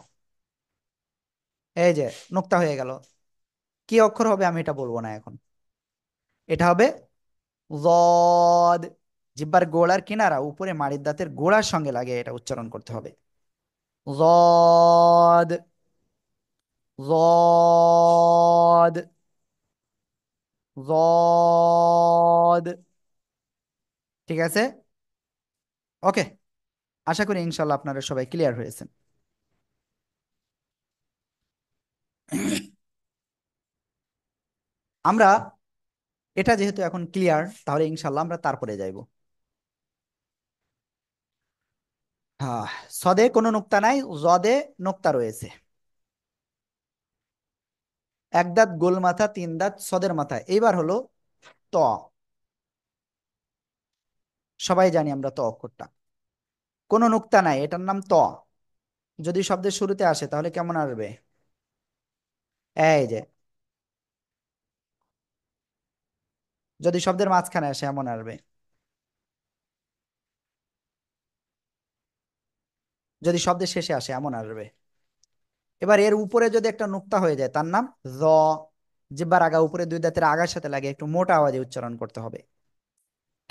এই যে নোক্তা হয়ে গেল, কি অক্ষর হবে আমি এটা বলবো না এখন, এটা হবে যদ। জিহ্বার গোড়ার কিনারা উপরে মাড়ির দাঁতের গোড়ার সঙ্গে লাগে এটা উচ্চারণ করতে হবে। যদ। যদ। যদ। ঠিক আছে? ওকে, আশা করি ইনশাল্লাহ আপনারা সবাই ক্লিয়ার হয়েছেন। আমরা এটা যেহেতু এখন ক্লিয়ার তাহলে ইনশাল্লাহ আমরা তারপরে যাইব। হ্যাঁ, সদে কোনো নোক্তা নাই, জদে নোক্তা রয়েছে। এক দাঁত গোল মাথা, তিন দাঁত সদের মাথা। এইবার হলো ত। সবাই জানি আমরা ত অক্ষরটা, কোনো নোক্তা নাই, এটার নাম ত। যদি শব্দের শুরুতে আসে তাহলে কেমন আসবে? এই যে, যদি শব্দের মাঝখানে আসে এমন আসবে, যদি শব্দের শেষে আসে এমন আসবে। এবার এর উপরে যদি একটা নোক্তা হয়ে যায় তার নাম জ। জিহ্বার আগা উপরে দুই দাঁতের আগার সাথে লাগে একটু মোটা আওয়াজে উচ্চারণ করতে হবে।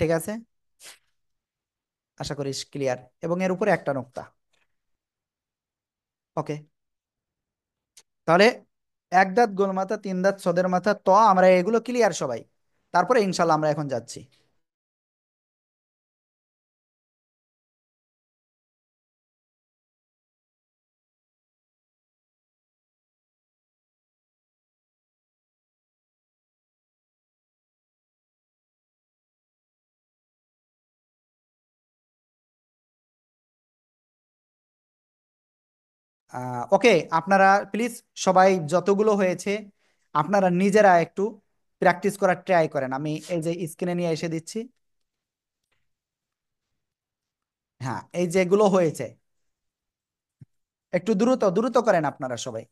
ঠিক আছে? আশা করি ক্লিয়ার। এবং এর উপরে একটা নোক্তা। ওকে, তাহলে এক দাঁত গোল মাথা, তিন দাঁত সদের মাথা, ত, আমরা এগুলো ক্লিয়ার সবাই। তারপরে ইনশাল্লাহ আমরা এখন যাচ্ছি ওকে, আপনারা প্লিজ সবাই যতগুলো হয়েছে আপনারা নিজেরা একটু প্র্যাকটিস করার ট্রাই করেন। আমি এই যে স্ক্রিনে নিয়ে এসে দিচ্ছি। হ্যাঁ, এই যেগুলো হয়েছে একটু দ্রুত দ্রুত করেন আপনারা সবাই।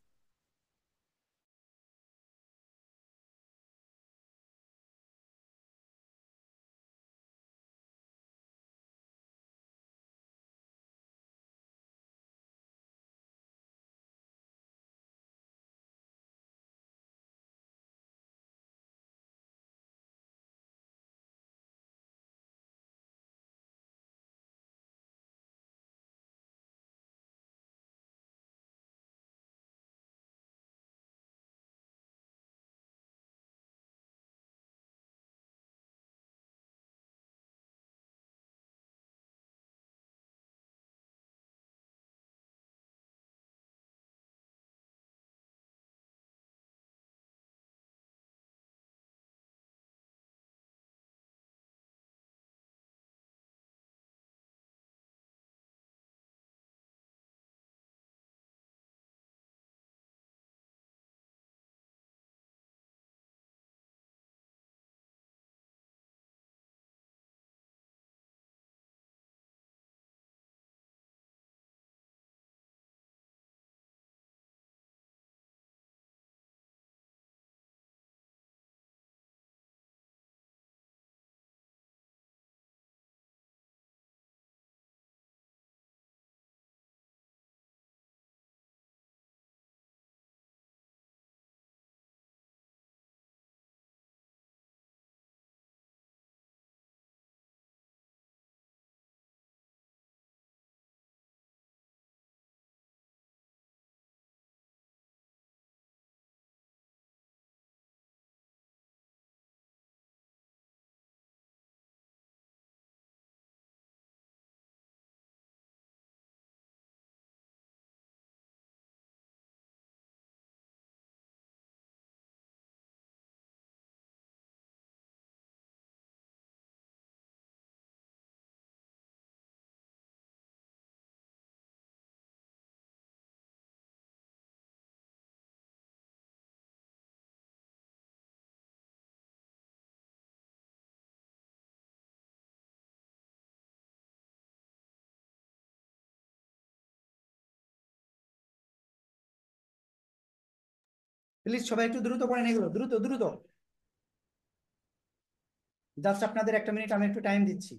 প্লিজ সবাই একটু দ্রুত করেন, এগুলো দ্রুত দ্রুত। জাস্ট আপনাদের একটা মিনিট আমি একটু টাইম দিচ্ছি।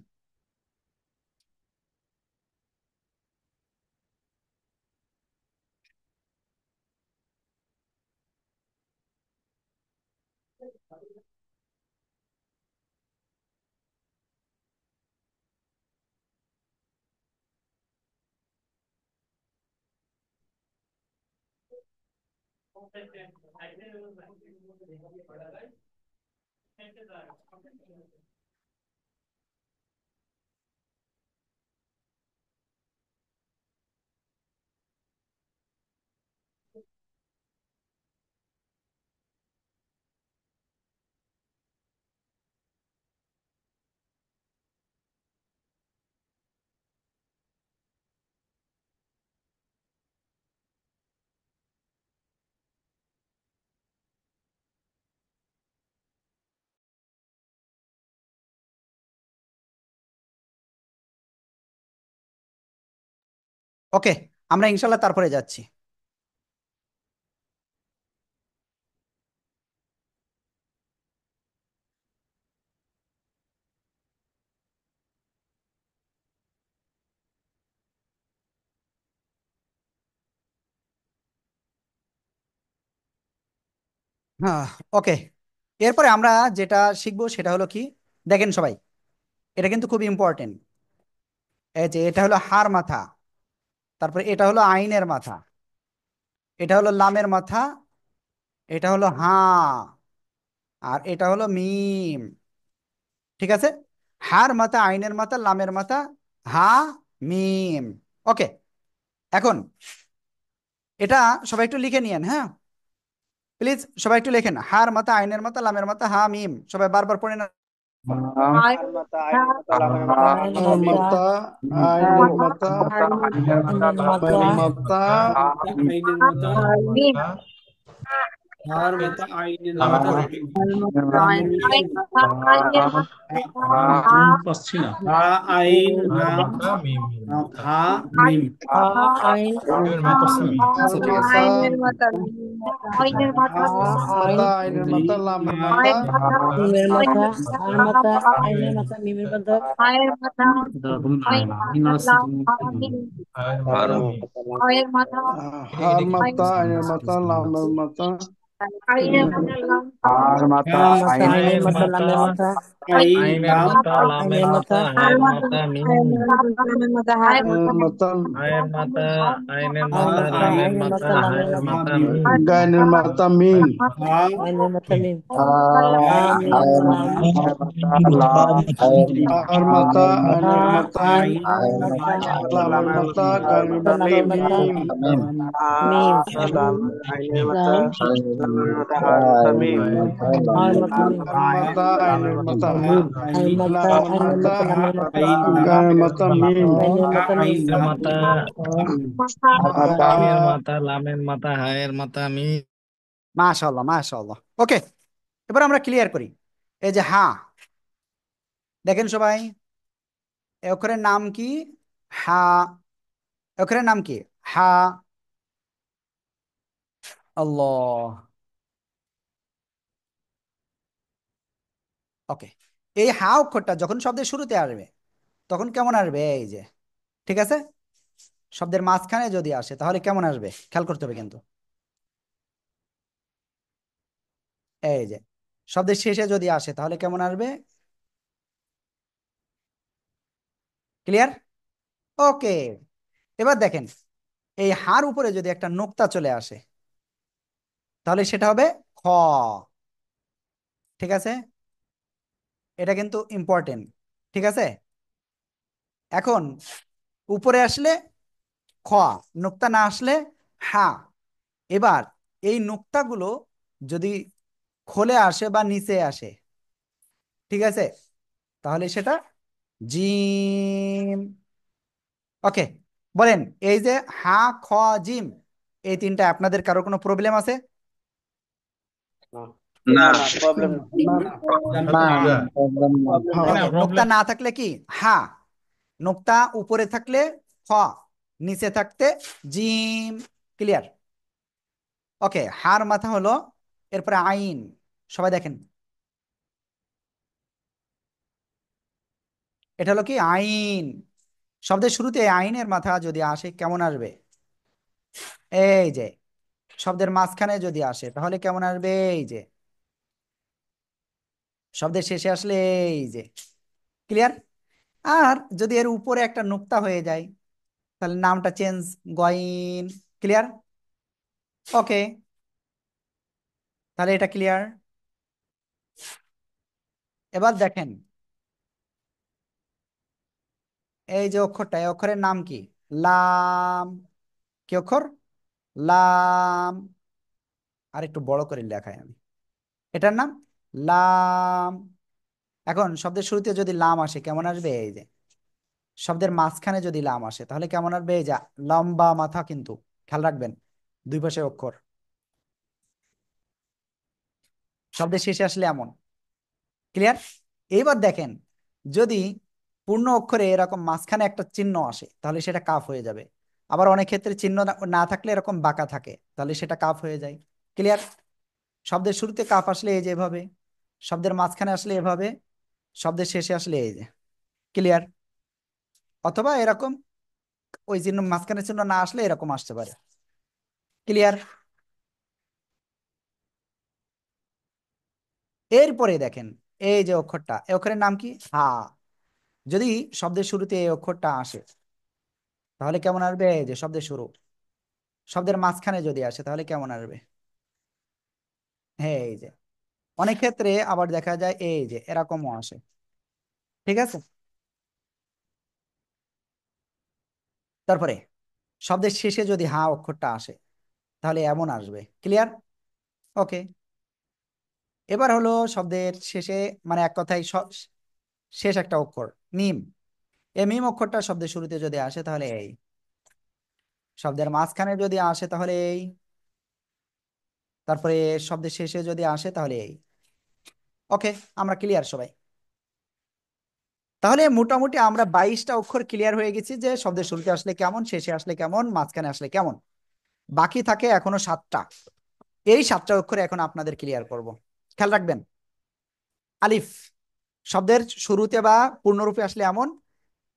ওকে, আমরা ইনশাল্লাহ তারপরে যাচ্ছি। হ্যাঁ, ওকে। এরপরে আমরা যেটা শিখবো সেটা হলো কি, দেখেন সবাই, এটা কিন্তু খুব ইম্পর্টেন্ট। এই যে এটা হলো হার মাথা, তারপরে এটা হলো আইনের মাথা, এটা হলো লামের মাথা, এটা হলো হা, আর এটা হলো মিম। ঠিক আছে? হার মাথা, আইনের মাথা, লামের মাথা, হা, মিম। ওকে, এখন এটা সবাই একটু লিখে নিয়েন, হ্যাঁ? প্লিজ সবাই একটু লেখেন, হার মাথা, আইনের মাথা, লামের মাথা, হা, মিম। সবাই বারবার পড়ে না। হার মাতা আইনের মাতা লামের মাতা হার মাতা আইনের মাতা লামের মাতা আইনের মাতা হার মাতা আইনের মাতা লামের মিম পাচ্ছি না হা আইন হার লাম মাথা মিমের মাথা হা মিম মিমের মাথা মিম হার ঠিক আছে। মাতা হা মাতা আইনের মাতা লামের মাতা মিমের মাথা মিমের হায়ের মাথা মিম হার মাতা আইনের মাতা লামের মাতা হার মাতা হা মাতা আইনের আইনের মাতা আইন লাম আইনের মাতা হা আইন হা মিম গাইনের মাতা মিম হা হা মিম লাম হার মাতা আইনের মাতা আইন লামের মাতা গাইনের মাতা মিম আইনের মাতা লামের মাতা হার মাতা মিম হার মাতা আইনের মাতা হা আইন লামের মাতা হা আইন লাম গাইনের মাতা মিম হা আইন লাম মাশাআল্লাহ মাশাআল্লাহ। ওকে, এবার আমরা ক্লিয়ার করি। এই যে হা, দেখেন সবাই, এ অক্ষরের নাম কি? হা। এ অক্ষরের নাম কি? হা। আল্লাহ। ওকে, এই হা অক্ষরটা যখন শব্দের শুরুতে আসবে তখন কেমন আসবে? এই যে, ঠিক আছে, শব্দের মাঝখানে যদি আসে তাহলে কেমন আসবে খেয়াল করতে হবে কিন্তু। এই যে, শব্দের শেষে যদি আসে তাহলে কেমন আসবে? ক্লিয়ার? ওকে, এবার দেখেন, এই হার উপরে যদি একটা নোক্তা চলে আসে তাহলে সেটা হবে খ। ঠিক আছে, এটা কিন্তু ইম্পর্টেন্ট। ঠিক আছে, এখন উপরে আসলে খ, নোক্তা না আসলে হা। এবার এই নোক্তাগুলো যদি খোলে আসে বা নিচে আসে, ঠিক আছে, তাহলে সেটা জিম। ওকে, বলেন, এই যে হা, খ, জিম, এই তিনটা আপনাদের কারো কোনো প্রবলেম আছে? না প্রবলেম না আলহামদুলিল্লাহ। ওকে, নোক্তা না থাকলে কি হা, নোক্তা উপরে থাকলে খ, নিচে থাকতে জিম। ক্লিয়ার? ওকে, হার মাথা হলো, এরপরে আইন। সবাই দেখেন, এটা হলো কি আইন। শব্দের শুরুতে আইনের মাথা যদি আসে কেমন আসবে? এই যে, শব্দের মাঝখানে যদি আসে তাহলে কেমন আসবে? এই যে, শব্দের শেষে আসলে এই যে। ক্লিয়ার? আর যদি এর উপরে একটা নুক্তা হয়ে যায় তাহলে নামটা চেঞ্জ, গয়িন। ক্লিয়ার? ওকে, তাহলে এটা ক্লিয়ার। এবার দেখেন, এই যে অক্ষরটা, এই অক্ষরের নাম কি? লাম। কি অক্ষর? লাম। আর একটু বড় করে লেখাই আমি, এটার নাম লাম। এখন শব্দের শুরুতে যদি লাম আসে কেমন আসবে? এই যে, শব্দের মাঝখানে যদি লাম আসে তাহলে কেমন আসবে? এই যা, লম্বা মাথা কিন্তু, খেয়াল রাখবেন দুই পাশে অক্ষর। শব্দের শেষে আসলে এমন। ক্লিয়ার? এবার দেখেন, যদি পূর্ণ অক্ষরে এরকম মাঝখানে একটা চিহ্ন আসে তাহলে সেটা কাফ হয়ে যাবে। আবার অনেক ক্ষেত্রে চিহ্ন না থাকলে এরকম বাঁকা থাকে তাহলে সেটা কাফ হয়ে যায়। ক্লিয়ার? শব্দের শুরুতে কাফ আসলে এই যে এভাবে, শব্দের মাঝখানে আসলে এভাবে, শব্দের শেষে আসলে এই যে। ক্লিয়ার? অথবা এরকম ওই চিহ্ন, মাঝখানে চিহ্ন না আসলে এরকম আসতে পারে। ক্লিয়ার? এরপরে দেখেন, এই যে অক্ষরটা, এই অক্ষরের নাম কি? হা। যদি শব্দের শুরুতে এই অক্ষরটা আসে তাহলে কেমন আসবে? এই যে শব্দের শুরু, শব্দের মাঝখানে যদি আসে তাহলে কেমন আসবে? হ্যাঁ, এই যে, অনেক ক্ষেত্রে আবার দেখা যায় এই যে এরকমও আসে। ঠিক আছে, তারপরে শব্দের শেষে যদি হা অক্ষরটা আসে তাহলে এমন আসবে। ক্লিয়ার? ওকে, এবার হলো শব্দের শেষে, মানে এক কথায় শেষ একটা অক্ষর মিম। এই মিম অক্ষরটা শব্দের শুরুতে যদি আসে তাহলে এই, শব্দের মাঝখানে যদি আসে তাহলে এই, তারপরে শব্দের শেষে যদি আসে তাহলে এই। ওকে, আমরা ক্লিয়ার সবাই? তাহলে মোটামুটি আমরা 22টা অক্ষর ক্লিয়ার হয়ে গেছি, যে শব্দের শুরুতে আসলে কেমন, শেষে আসলে কেমন, মাঝখানে আসলে কেমন। বাকি থাকে এখনো 7টা। এই 7টা অক্ষর এখন আপনাদের ক্লিয়ার করব। খেয়াল রাখবেন, আলিফ শব্দের শুরুতে বা পূর্ণরূপে আসলে এমন,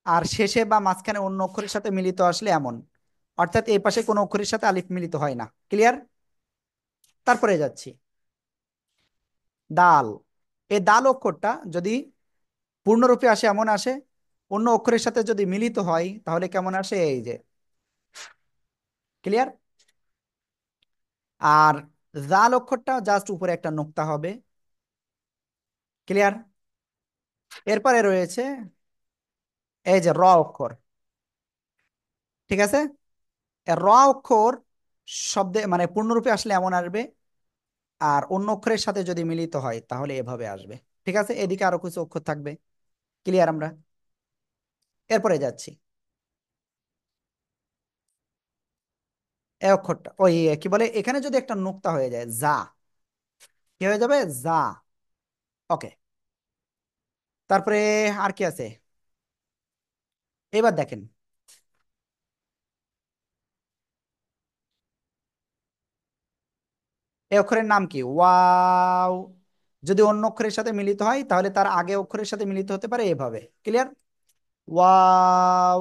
আর শেষে বা মাঝখানে অন্য অক্ষরের সাথে মিলিত আসলে এমন। অর্থাৎ এই পাশে কোনো অক্ষরের সাথে আলিফ মিলিত হয় না। ক্লিয়ার? তারপরে যাচ্ছি দাল। এই দাল অক্ষরটা যদি পূর্ণরূপে আসে এমন আসে, অন্য অক্ষরের সাথে যদি মিলিত হয় তাহলে কেমন আসে, এই যে। ক্লিয়ার? আর জাল অক্ষরটা জাস্ট উপরে একটা নোক্তা হবে। ক্লিয়ার? এরপরে রয়েছে এই যে র অক্ষর। ঠিক আছে? র অক্ষর শব্দে মানে পূর্ণরূপে আসলে এমন আসবে, আর অন্য অক্ষরের সাথে যদি মিলিত হয় তাহলে এভাবে আসবে। ঠিক আছে? এদিকে আরো কিছু অক্ষর থাকবে। ক্লিয়ার আমরা? এরপরে যাচ্ছি এই অক্ষরটা, ওই কি বলে, এখানে যদি একটা নোক্তা হয়ে যায়, যা, কি হয়ে যাবে, যা। ওকে, তারপরে আর কি আছে, এবার দেখেন এই অক্ষরের নাম কি, ওয়াও। যদি অন্য অক্ষরের সাথে মিলিত হয় তাহলে তার আগে অক্ষরের সাথে মিলিত হতে পারে এভাবে। ক্লিয়ার? ওয়াও।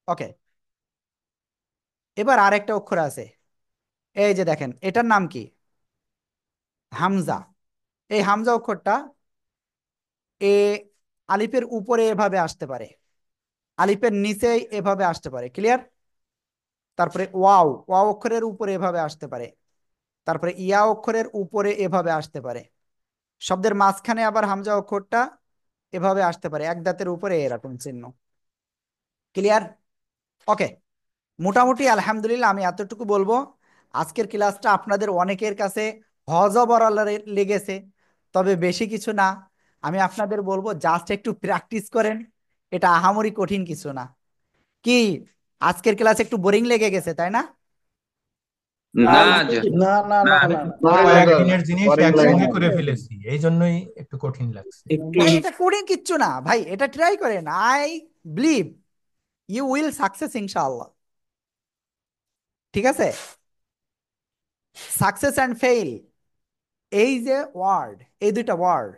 ওকে, এবার আরেকটা অক্ষর আছে, এই যে দেখেন এটার নাম কি, হামজা। এই হামজা অক্ষরটা এ আলিফের উপরে এভাবে আসতে পারে, আলিফের নিচে এভাবে আসতে পারে। ক্লিয়ার? তারপরে ওয়াও, ওয়াও অক্ষরের উপরে এভাবে আসতে পারে। তারপরে ইয়া অক্ষরের উপরে এভাবে আসতে পারে। শব্দের মাঝখানে আবার হামজা অক্ষরটা এভাবে আসতে পারে, এক দাঁতের উপরে এরকম চিহ্ন। ক্লিয়ার? ওকে, মোটামুটি আলহামদুলিল্লাহ আমি এতটুকু বলবো, আজকের ক্লাসটা আপনাদের অনেকের কাছে হজবরল লেগেছে, তবে বেশি কিছু না। আমি আপনাদের বলবো জাস্ট একটু প্র্যাকটিস করেন, এটা আহামরি কঠিন কিছু না। কি, আজকের ক্লাস একটু বোরিং লেগে গেছে তাই না? না না না না, না আরে না না। কয়েকদিনের জিনিস boring একসঙ্গে লাগে করে ফেলেছি, এই জন্যই একটু কঠিন লাগছে। ভাই এটা কঠিন কিচ্ছু না ভাই, এটা ট্রাই করেন, I believe you will success ইনশাআল্লাহ। ঠিক আছে? সাকসেস অ্যান্ড ফেইল, এই যে ওয়ার্ড, এই দুইটা ওয়ার্ড,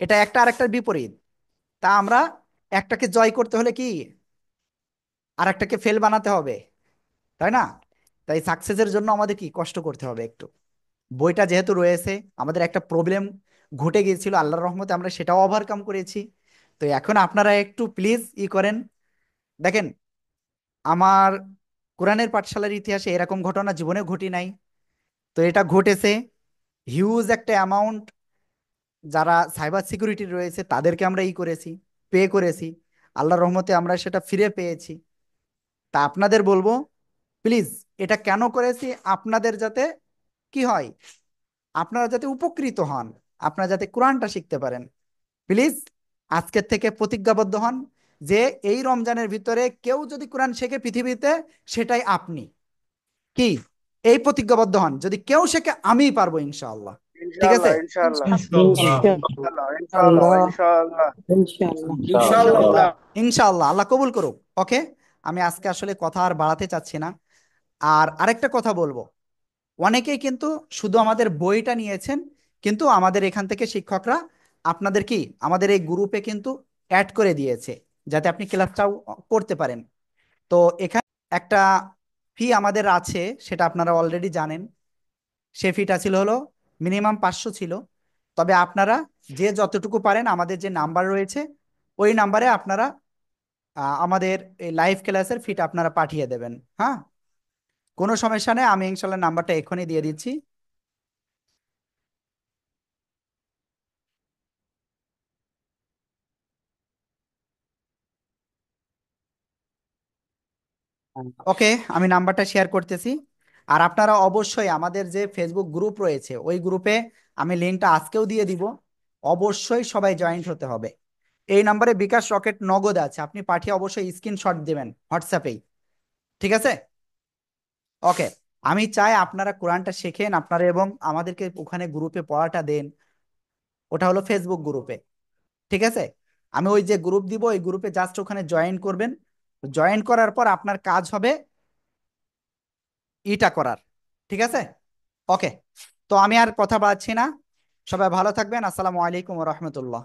এটা একটা আরেকটার বিপরীত। তা আমরা একটাকে জয় করতে হলে কি আর একটাকে ফেল বানাতে হবে, তাই না? তাই সাকসেসের জন্য আমাদের কি কষ্ট করতে হবে একটু। বইটা যেহেতু রয়েছে, আমাদের একটা প্রবলেম ঘটে গিয়েছিল, আল্লাহর রহমতে আমরা সেটাও ওভারকাম করেছি। তো এখন আপনারা একটু প্লিজ করেন। দেখেন, আমার কোরআনের পাঠশালার ইতিহাসে এরকম ঘটনা জীবনে ঘটি নাই। তো এটা ঘটেছে, হিউজ একটা অ্যামাউন্ট যারা সাইবার সিকিউরিটি রয়েছে তাদেরকে আমরা করেছি, পে করেছি। আল্লাহর রহমতে আমরা সেটা ফিরে পেয়েছি। তা আপনাদের বলবো প্লিজ, এটা কেন করেছি, আপনাদের যাতে কি হয়, আপনারা যাতে উপকৃত হন, আপনারা যাতে কোরআনটা শিখতে পারেন। প্লিজ আজকের থেকে প্রতিজ্ঞাবদ্ধ হন যে এই রমজানের ভিতরে কেউ যদি কোরআন শেখে পৃথিবীতে, সেটাই আপনি। কি, এই প্রতিজ্ঞাবদ্ধ হন, যদি কেউ শেখে আমিই পারবো ইনশাআল্লাহ। ঠিক আছে? ইনশাআল্লাহ ইনশাআল্লাহ। ইনশাআল্লাহ ইনশাআল্লাহ ইনশাআল্লাহ। ইনশাআল্লাহ, আল্লাহ কবুল করুক। ওকে, আমি আজকে আসলে কথা আর বাড়াতে চাচ্ছি না। আর আরেকটা কথা বলবো, অনেকেই কিন্তু শুধু আমাদের বইটা নিয়েছেন, কিন্তু আমাদের এখান থেকে শিক্ষকরা আপনাদের কি আমাদের এই গ্রুপে কিন্তু অ্যাড করে দিয়েছে, যাতে আপনি ক্লাসটাও করতে পারেন। তো এখানে একটা ফি আমাদের আছে, সেটা আপনারা অলরেডি জানেন। সে ফিটা ছিল হলো মিনিমাম 500 ছিল। তবে আপনারা যে যতটুকু পারেন, আমাদের যে নাম্বার রয়েছে ওই নাম্বারে আপনারা আমাদের এই লাইভ ক্লাসের ফিটা আপনারা পাঠিয়ে দেবেন। হ্যাঁ, কোনো সমস্যা নেই, আমি ইনশাল্লাহ নাম্বারটা এখনই দিয়ে দিচ্ছি। ওকে, আমি নাম্বারটা শেয়ার করতেছি। আর আপনারা অবশ্যই আমাদের যে ফেসবুক গ্রুপ রয়েছে ওই গ্রুপে আমি লিঙ্কটা আজকেও দিয়ে দিব, অবশ্যই সবাই জয়েন্ট হতে হবে। এই নাম্বারে বিকাশ রকেট নগদ আছে, আপনি পাঠিয়ে অবশ্যই স্ক্রিনশট দিবেন হোয়াটসঅ্যাপেই। ঠিক আছে, ওকে। আমি চাই আপনারা কোরআনটা শেখেন আপনারা, এবং আমাদেরকে ওখানে গ্রুপে পড়াটা দেন। ওটা হলো ফেসবুক গ্রুপে। ঠিক আছে, আমি ওই যে গ্রুপ দিব, ওই গ্রুপে জাস্ট ওখানে জয়েন করবেন। জয়েন করার পর আপনার কাজ হবে ইটা করার। ঠিক আছে, ওকে। তো আমি আর কথা বাড়াচ্ছি না, সবাই ভালো থাকবেন। আসসালামু আলাইকুম ওয়া রাহমাতুল্লাহ।